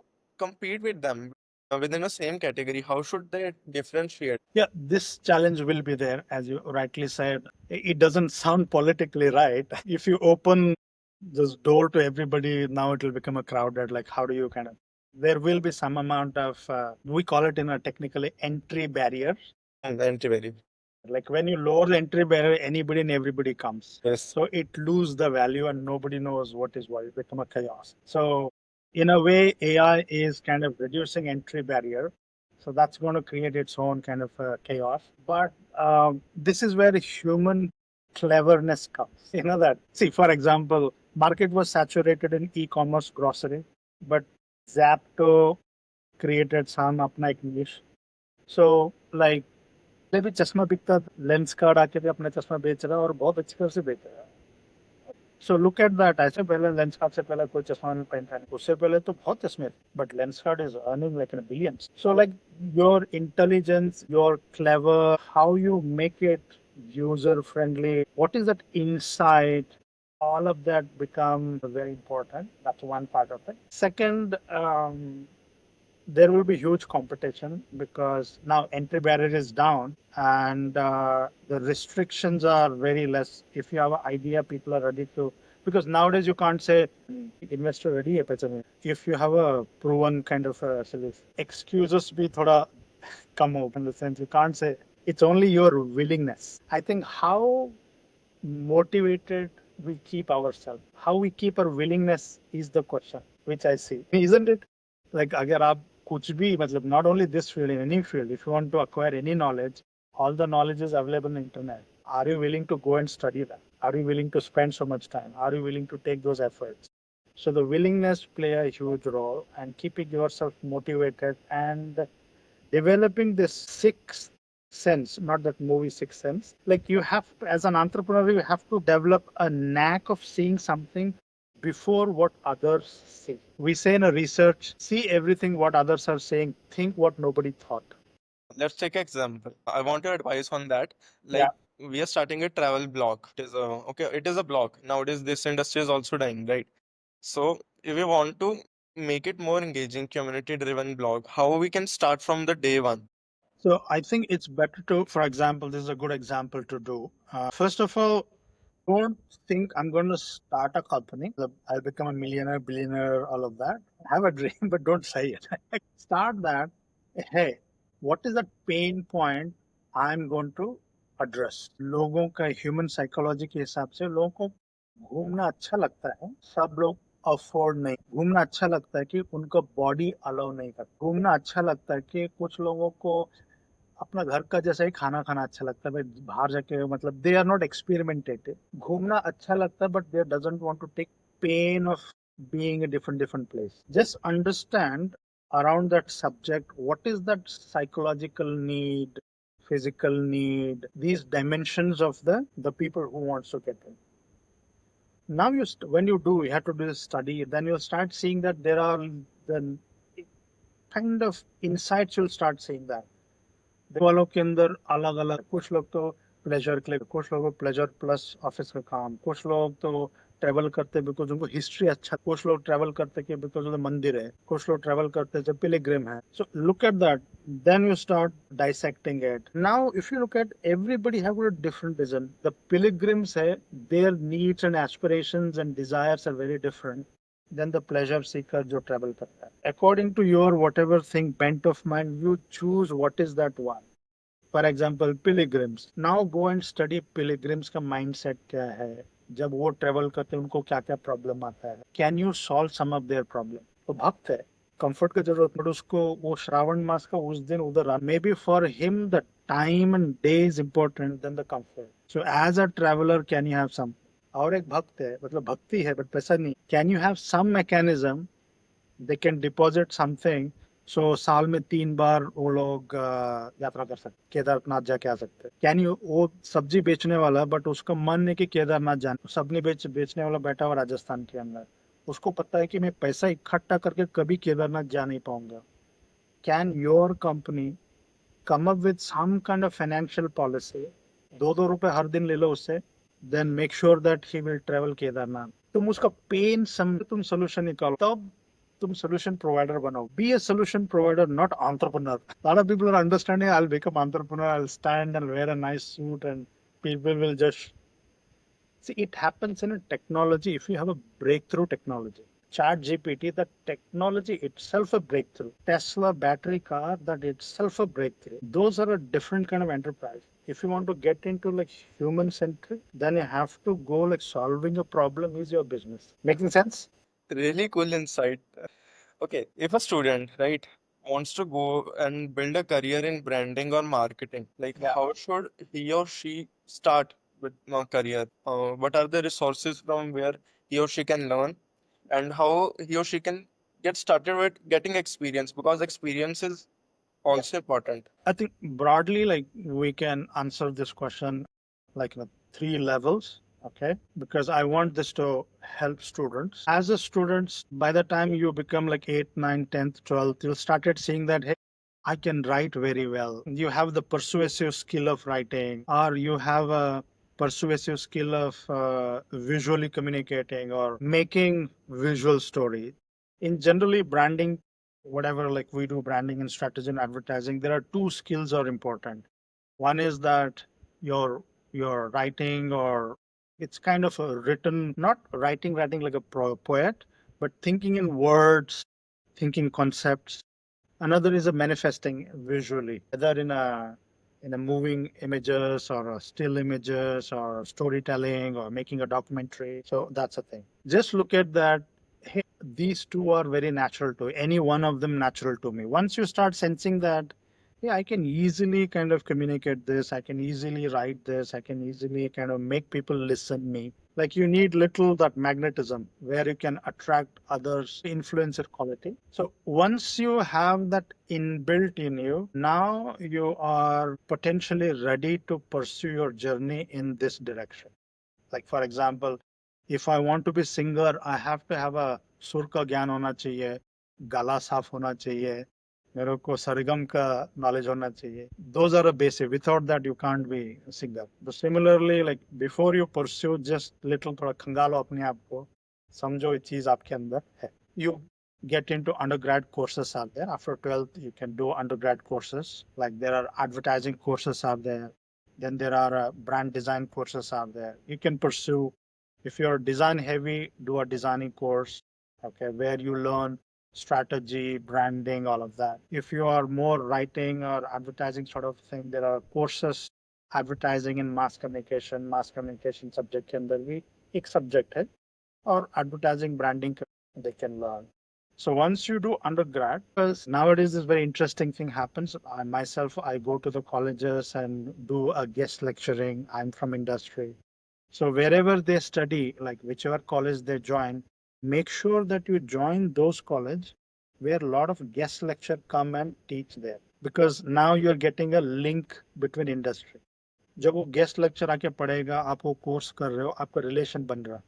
compete with them within the same category, how should they differentiate? Yeah, this challenge will be there, as you rightly said. It doesn't sound politically right. If you open this door to everybody, now it will become a crowded. Like, how do you kind of? There will be some amount of, we call it in a technically entry barrier. And anti-value. Like when you lower the entry barrier, anybody and everybody comes. Yes. So it lose the value and nobody knows what is what. It become a chaos. So in a way, AI is kind of reducing entry barrier. So that's going to create its own kind of chaos. But this is where human cleverness comes. You know that. See, for example, market was saturated in e-commerce grocery, but Zapto created some apna ek niche. So like पहले भी चश्मा बिकता lens card आके भी अपना चश्मा बेच रहा है और बहुत अच्छी तरह से बेच रहा है. So look at that. ऐसे पहले लेंस कार्ड से पहले कोई चश्मा नहीं पहनता है. उससे पहले तो बहुत चश्मे थे but lens card is earning like in billions. So like your intelligence, your clever, how you make it user friendly, what is that insight, all of that become very important. That's one part of it. Second, there will be huge competition because now entry barrier is down and the restrictions are very less. If you have an idea, people are ready to, because nowadays you can't say investor ready hai paisa mein. If you have a proven kind of a solution, excuses be thoda come over in the sense you can't say it's only your willingness. I think how motivated we keep ourselves, how we keep our willingness is the question, which I see, isn't it? Like अगर आप कुछ भी मतलब not only this field, in any field, if you want to acquire any knowledge, all the knowledge is available on the internet. Are you willing to go and study that? Are you willing to spend so much time? Are you willing to take those efforts? So the willingness play a huge role, and keeping yourself motivated and developing this sixth sense, not that movie Sixth Sense. Like you have, as an entrepreneur, you have to develop a knack of seeing something before what others see. We say in a research, see everything what others are saying, think what nobody thought. Let's take an example. I want your advice on that. Yeah. Like we are starting a travel blog. It is a okay. It is a blog nowadays. This industry is also dying, right? So if we want to make it more engaging, community-driven blog, how we can start from the day one? So I think it's better to, for example, this is a good example to do. First of all, don't think I'm going to start a company. I'll become a millionaire, billionaire, all of that. Have a dream, but don't say it. Start that. Hey, what is the pain point I'm going to address? लोगों का human psychology के हिसाब से लोगों को घूमना अच्छा लगता है, सब लोग अफोर्ड नहीं, घूमना अच्छा लगता है कि उनको बॉडी अलाउ नहीं करता, घूमना अच्छा लगता है कि कुछ लोगों को अपना घर का जैसा ही खाना खाना अच्छा लगता है, भाई बाहर जाके मतलब दे आर नॉट एक्सपेरिमेंटेड, घूमना अच्छा लगता है but they doesn't want to take pain of being a different place. Just understand around that subject what is that psychological need, physical need, these dimensions of the people who wants to get in. Now when you do, you have to do a study, then you'll start seeing that there are the kind of insights, you'll start seeing that वालों के अंदर अलग अलग, कुछ लोग तो pleasure के लिए, कुछ लोगों को प्लेजर प्लस ऑफिस का काम, कुछ लोग तो ट्रेवल करते बिकॉज उनको हिस्ट्री अच्छा, कुछ लोग ट्रेवल करते कि बिकॉज उधर मंदिर है, कुछ लोग ट्रेवल करते जब पिलग्रिम है. So look at that, then you start dissecting it. Now if you look at, everybody have a different vision. The pilgrims say their needs and aspirations and desires are very different than the pleasure seeker जो travel करता है. According to your whatever thing bent of mind, you choose what is that one. For example pilgrims, now go and study pilgrims का mindset क्या है, जब वो travel करते हैं उनको क्या क्या प्रॉब्लम आता है, can you solve some of their problem. तो भक्त है, कंफर्ट की जरूरत पड़े उसको, वो श्रावण मास का उस दिन उधर रहा, maybe for him the time and day is important than the comfort. So as a traveller can you have some. और एक भक्त है, मतलब भक्ति है बट पैसा नहीं, can you have some mechanism, they can deposit something. So साल में 3 बार वो लोग यात्रा कर सकते, केदारनाथ जाके आ सकते. कैन यू, वो सब्जी बेचने वाला बट उसका मन है कि केदारनाथ जाना, सब्जी बेचने वाला बैठा हुआ राजस्थान के अंदर, उसको पता है कि मैं पैसा इकट्ठा करके कभी केदारनाथ जा नहीं पाऊंगा. Can your company come up with some kind of financial policy, 2-2 रुपए हर दिन ले लो उससे, then make sure that he will travel Kedarnath. तुम उसका पेन समझ, तुम सोल्यूशन निकालो, तब तुम solution provider बनो. Be a solution provider, not entrepreneur. A lot of people are understanding, I'll become entrepreneur, I'll stand and wear a nice suit and people will just see. It happens in a technology. If you have a breakthrough technology, Chat GPT, the technology itself a breakthrough. Tesla battery car, that itself a breakthrough. Those are a different kind of enterprise. If you want to get into like human centric, then you have to go like solving a problem is your business. Making sense? Really cool insight. Okay, if a student, right, wants to go and build a career in branding or marketing, like Yeah. how should he or she start with a career? What are the resources from where he or she can learn, and how he or she can get started with getting experience? Because experience is Yeah. also important. I think broadly, like we can answer this question like 3 levels. Okay. Because I want this to help students. As a students, by the time you become like 8th, 9th, 10th, 12th, you'll started seeing that, hey, I can write very well. You have the persuasive skill of writing, or you have a persuasive skill of visually communicating or making visual story. In generally branding, whatever like we do branding and strategy and advertising, there are two skills are important. One is that your writing, or it's kind of a written, not writing like a poet, but thinking in words, thinking concepts, Another is a manifesting visually, whether in a moving images or a still images or storytelling or making a documentary. So that's a thing. Just look at that. Hey, these two are very natural to any one of them natural to me. Once you start sensing that, yeah, I can easily kind of communicate this. I can easily write this. I can easily kind of make people listen me. Like you need little that magnetism where you can attract others, influencer quality. So once you have that inbuilt in you, now you are potentially ready to pursue your journey in this direction. Like for example, if I want to be singer, I have to have a सुर का ज्ञान होना चाहिए, गला साफ होना चाहिए, मेरे को सरगम का knowledge होना चाहिए. Those are a basic. Without that, you can't be a singer. But similarly, like before you pursue, just little थोड़ा खंगालो अपने आप को, समझो ये चीज आपके अंदर है. You get into undergrad courses are there. After 12th, you can do undergrad courses. Like there are advertising courses are there. Then there are brand design courses out there. You can pursue. If you're design heavy, do a designing course, okay, where you learn strategy, branding, all of that. If you are more writing or advertising sort of thing, there are courses advertising in mass communication subject के अंदर भी एक subject है or advertising branding they can learn. So once you do undergrad, because nowadays this very interesting thing happens. I myself, I go to the colleges and do a guest lecturing. I'm from industry. So wherever they study, like whichever college they join, make sure that you join those college where a lot of guest lecture come and teach there. Because now you're getting a link between industry. जब वो guest lecture आके पढ़ेगा, आप वो course कर रहे हो, आपका रिलेशन बन रहा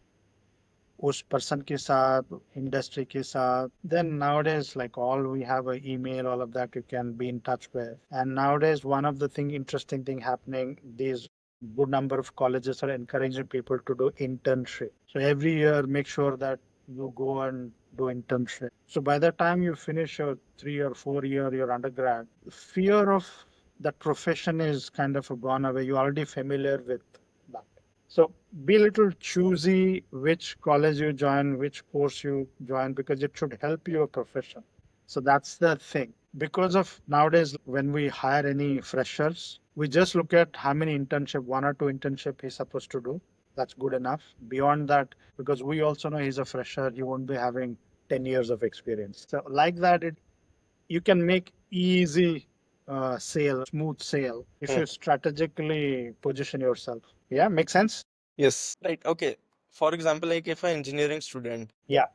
उस पर्सन के साथ इंडस्ट्री के साथ then nowadays like all we have a email all of that you can be in touch with and nowadays one of the thing interesting thing happening these good number of colleges are encouraging people to do internship so every year make sure that you go and do internship so by the time you finish your 3 or 4 year your undergrad fear of that profession is kind of gone away you're already familiar with that so be a little choosy which college you join, which course you join, because it should help your profession. So that's the thing. Because of nowadays, when we hire any freshers, we just look at how many internship, 1 or 2 internship he's supposed to do. That's good enough. Beyond that, because we also know he's a fresher, he won't be having 10 years of experience. So like that, you can make easy sale, smooth sale if you strategically position yourself. Yeah, makes sense? Yes. Right. Okay. For example, like if an engineering student, Yeah.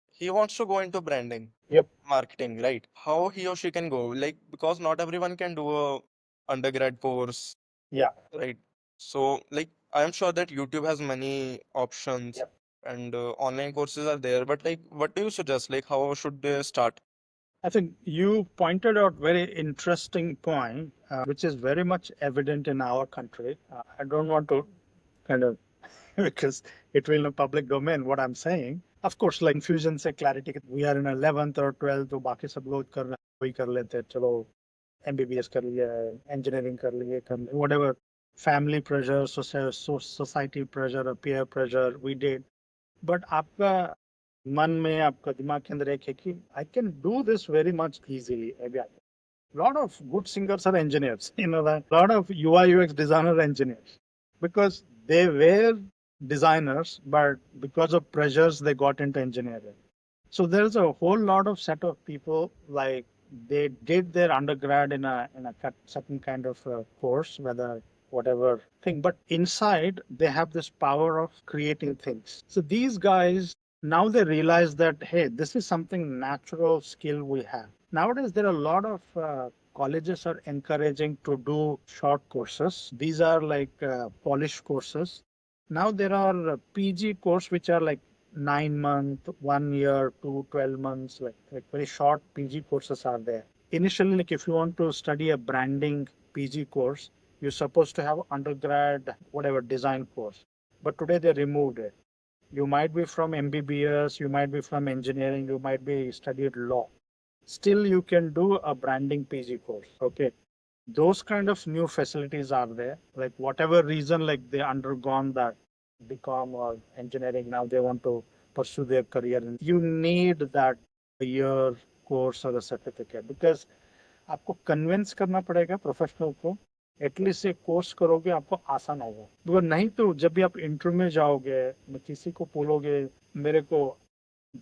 he wants to go into branding, Yep. marketing, right? How he or she can go? Like because not everyone can do a undergrad course, Yeah. right? So like I am sure that YouTube has many options Yep. and online courses are there. But like, what do you suggest? Like, how should they start? I think you pointed out very interesting point, which is very much evident in our country. I don't want to kind of because it will in a public domain what I'm saying. Of course, like confusion से clarity. We are in 11th or 12th, तो बाकी सब लोग कर रहे हैं, वही कर लेते हैं. चलो MBBS कर लिया, engineering कर लिए, whatever. Family pressure, society pressure, peer pressure, we did. But आपका मन में आपका दिमाग के अंदर एक है कि I can do this very much easily. Maybe I can. Lot of good singers are engineers. You know that. Lot of UI UX designer engineers because they were designers, but because of pressures they got into engineering. So there's a whole lot of set of people like they did their undergrad in a certain kind of course, whether whatever thing, but inside they have this power of creating things. So these guys now they realize that hey, this is something natural skill we have. Nowadays there are a lot of colleges are encouraging to do short courses. These are like polished courses. Now there are PG course which are like 9 month, 1 year, 12 months, like very short PG courses are there. Initially, like if you want to study a branding PG course, you're supposed to have undergrad, whatever design course. But today they removed it. You might be from MBBS, you might be from engineering, you might be studied law. Still, you can do a branding PG course. Okay. Those kind of new facilities are there. Like whatever reason, like they undergone that BCom or engineering, now they want to pursue their career. And you need that a year course or a certificate, because आपको convince करना पड़ेगा professional को, at least एक course करोगे आपको आसान होगा। Because नहीं तो जब भी आप इंटरव्यू में जाओगे, किसी को बोलोगे मेरे को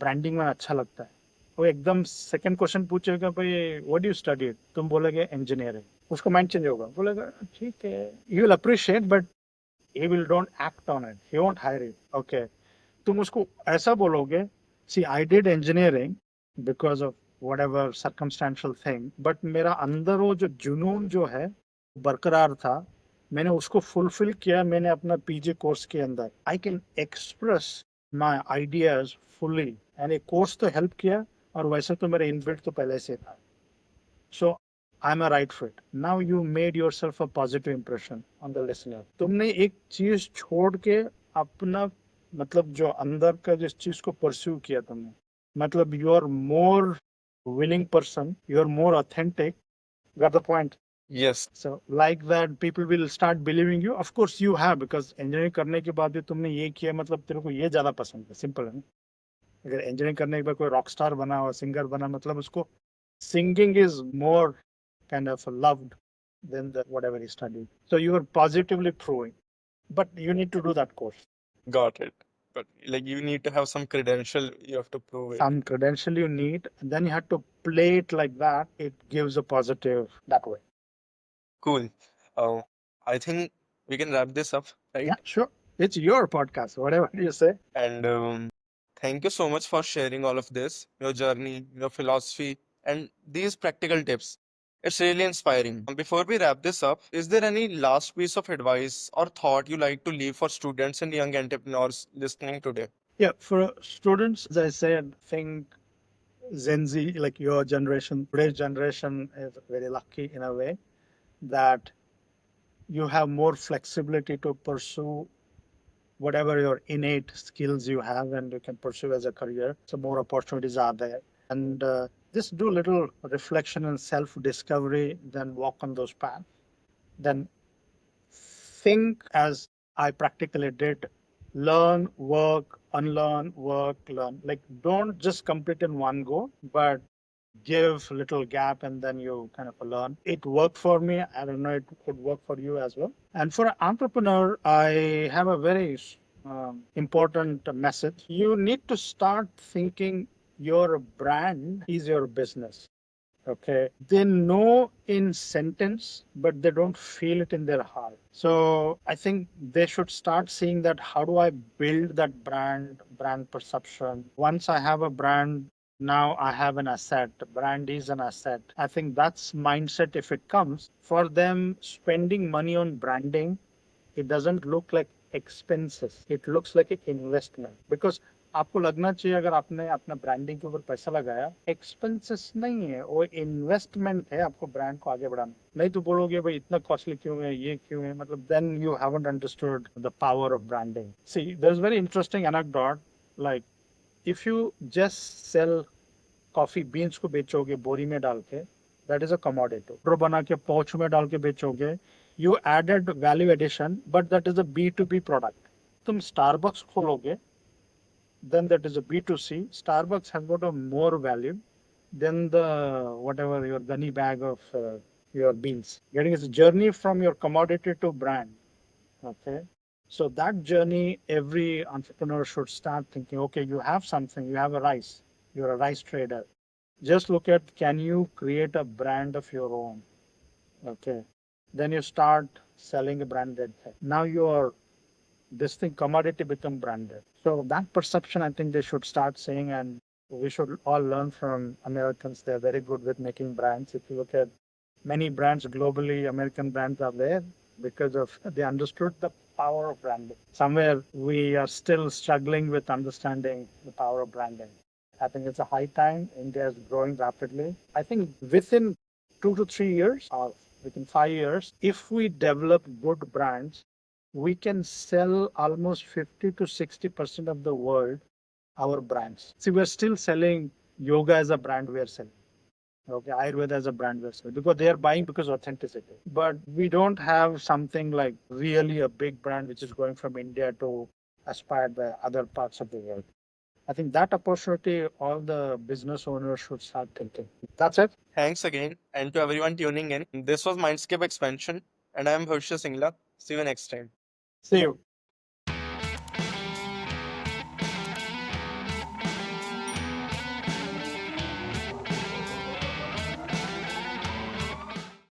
ब्रांडिंग में अच्छा लगता है, वो एकदम सेकंड क्वेश्चन पूछेगा भाई व्हाट डू यू स्टडी, तुम बोलोगे इंजीनियरिंग, उसका माइंड चेंज होगा, बोलेगा ठीक है, you will appreciate but he will don't act on it, he won't hire it. Okay, तुम उसको ऐसा बोलोगे, see I did engineering because of whatever circumstantial thing, but मेरा अंदर वो जो जुनून जो है बरकरार था, मैंने उसको फुलफिल किया, मैंने अपना पीजी कोर्स के अंदर I can express my ideas fully, and एक कोर्स तो हेल्प किया, और वैसे तो मेरा इनबिल्ट तो पहले से था। So I'm a right fit. Now you made yourself a positive impression on the listener. तुमने एक चीज छोड़ के अपना मतलब जो अंदर का जिस चीज को परस्यू किया तुमने, मतलब you are more willing person, you are more authentic. Got the point? Yes. So like that people will start believing you. Of course you have, because engineering करने के बाद भी तुमने ये किया, मतलब तेरे को ये ज्यादा पसंद है, सिंपल है ना। अगर इंजीनियरिंग करने के बाद कोई रॉक स्टार बना और सिंगर बना, मतलब उसको singing is more kind of loved than the whatever he studied. So you are positively proving, but you need to do that course. Got it. But like you need to have some credential, you have to prove it. Some credential you need, and then you have to play it like that. It gives a positive that way. Cool. Uh, I think we can wrap this up, right? Yeah, sure. It's your podcast, whatever you say. And thank you so much for sharing all of this, your journey, your philosophy, and these practical tips. It's really inspiring. Before we wrap this up, is there any last piece of advice or thought you like to leave for students and young entrepreneurs listening today? Yeah, for students, as I said, think Gen Z, like your generation, today's generation is very lucky in a way that you have more flexibility to pursue whatever your innate skills you have, and you can pursue as a career. So more opportunities are there. And just do little reflection and self-discovery, then walk on those paths. Then think as I practically did, learn, work, unlearn, work, learn. Like don't just complete in one go, but give little gap and then you kind of learn. It worked for me. I don't know, it could work for you as well. And for an entrepreneur, I have a very important message. You need to start thinking your brand is your business. Okay, they know in sentence but they don't feel it in their heart. So I think they should start seeing that how do I build that brand perception. Once I have a brand, now I have an asset. Brand is an asset. I think that's mindset. If it comes for them, spending money on branding, it doesn't look like expenses, it looks like an investment. Because आपको लगना चाहिए अगर आपने अपना branding के ऊपर पैसा लगाया, एक्सपेंसेस नहीं है, वो इन्वेस्टमेंट है आपको ब्रांड को आगे बढ़ाना। नहीं तो बोलोगे भाई इतना कॉस्टली क्यों है, ये क्यों है, मतलब then you haven't understood the power of branding. See there is very interesting anecdote, like if you just sell coffee beans को बेचोगे बोरी में डाल के, that is a commodity. Powder बना के पाउच में डाल के बेचोगे, you added value addition, but that is a B2B product. तुम स्टारबक्स खोलोगे, then that is a B2C. Starbucks has got a more value than the whatever your gunny bag of your beans. Getting is a journey from your commodity to brand. Okay, so that journey every entrepreneur should start thinking. Okay, you have something, you have a rice, you're a rice trader. Just look at, can you create a brand of your own? Okay, then you start selling a branded thing. Now you're this thing commodity become branded. So that perception, I think they should start saying, and we should all learn from Americans. They're very good with making brands. If you look at many brands globally, American brands are there because of they understood the power of branding. Somewhere we are still struggling with understanding the power of branding. I think it's a high time. India is growing rapidly. I think within 2 to 3 years or within 5 years, if we develop good brands, we can sell almost 50 to 60% of the world our brands. See, we're still selling yoga as a brand, we are selling. Okay, Ayurveda as a brand, we're selling because they are buying because authenticity. But we don't have something like really a big brand which is going from India to aspired by other parts of the world. I think that opportunity all the business owners should start taking. That's it. Thanks again, and to everyone tuning in. This was Mindscape Expansion, and I am Harsha Singla. See you next time. See you.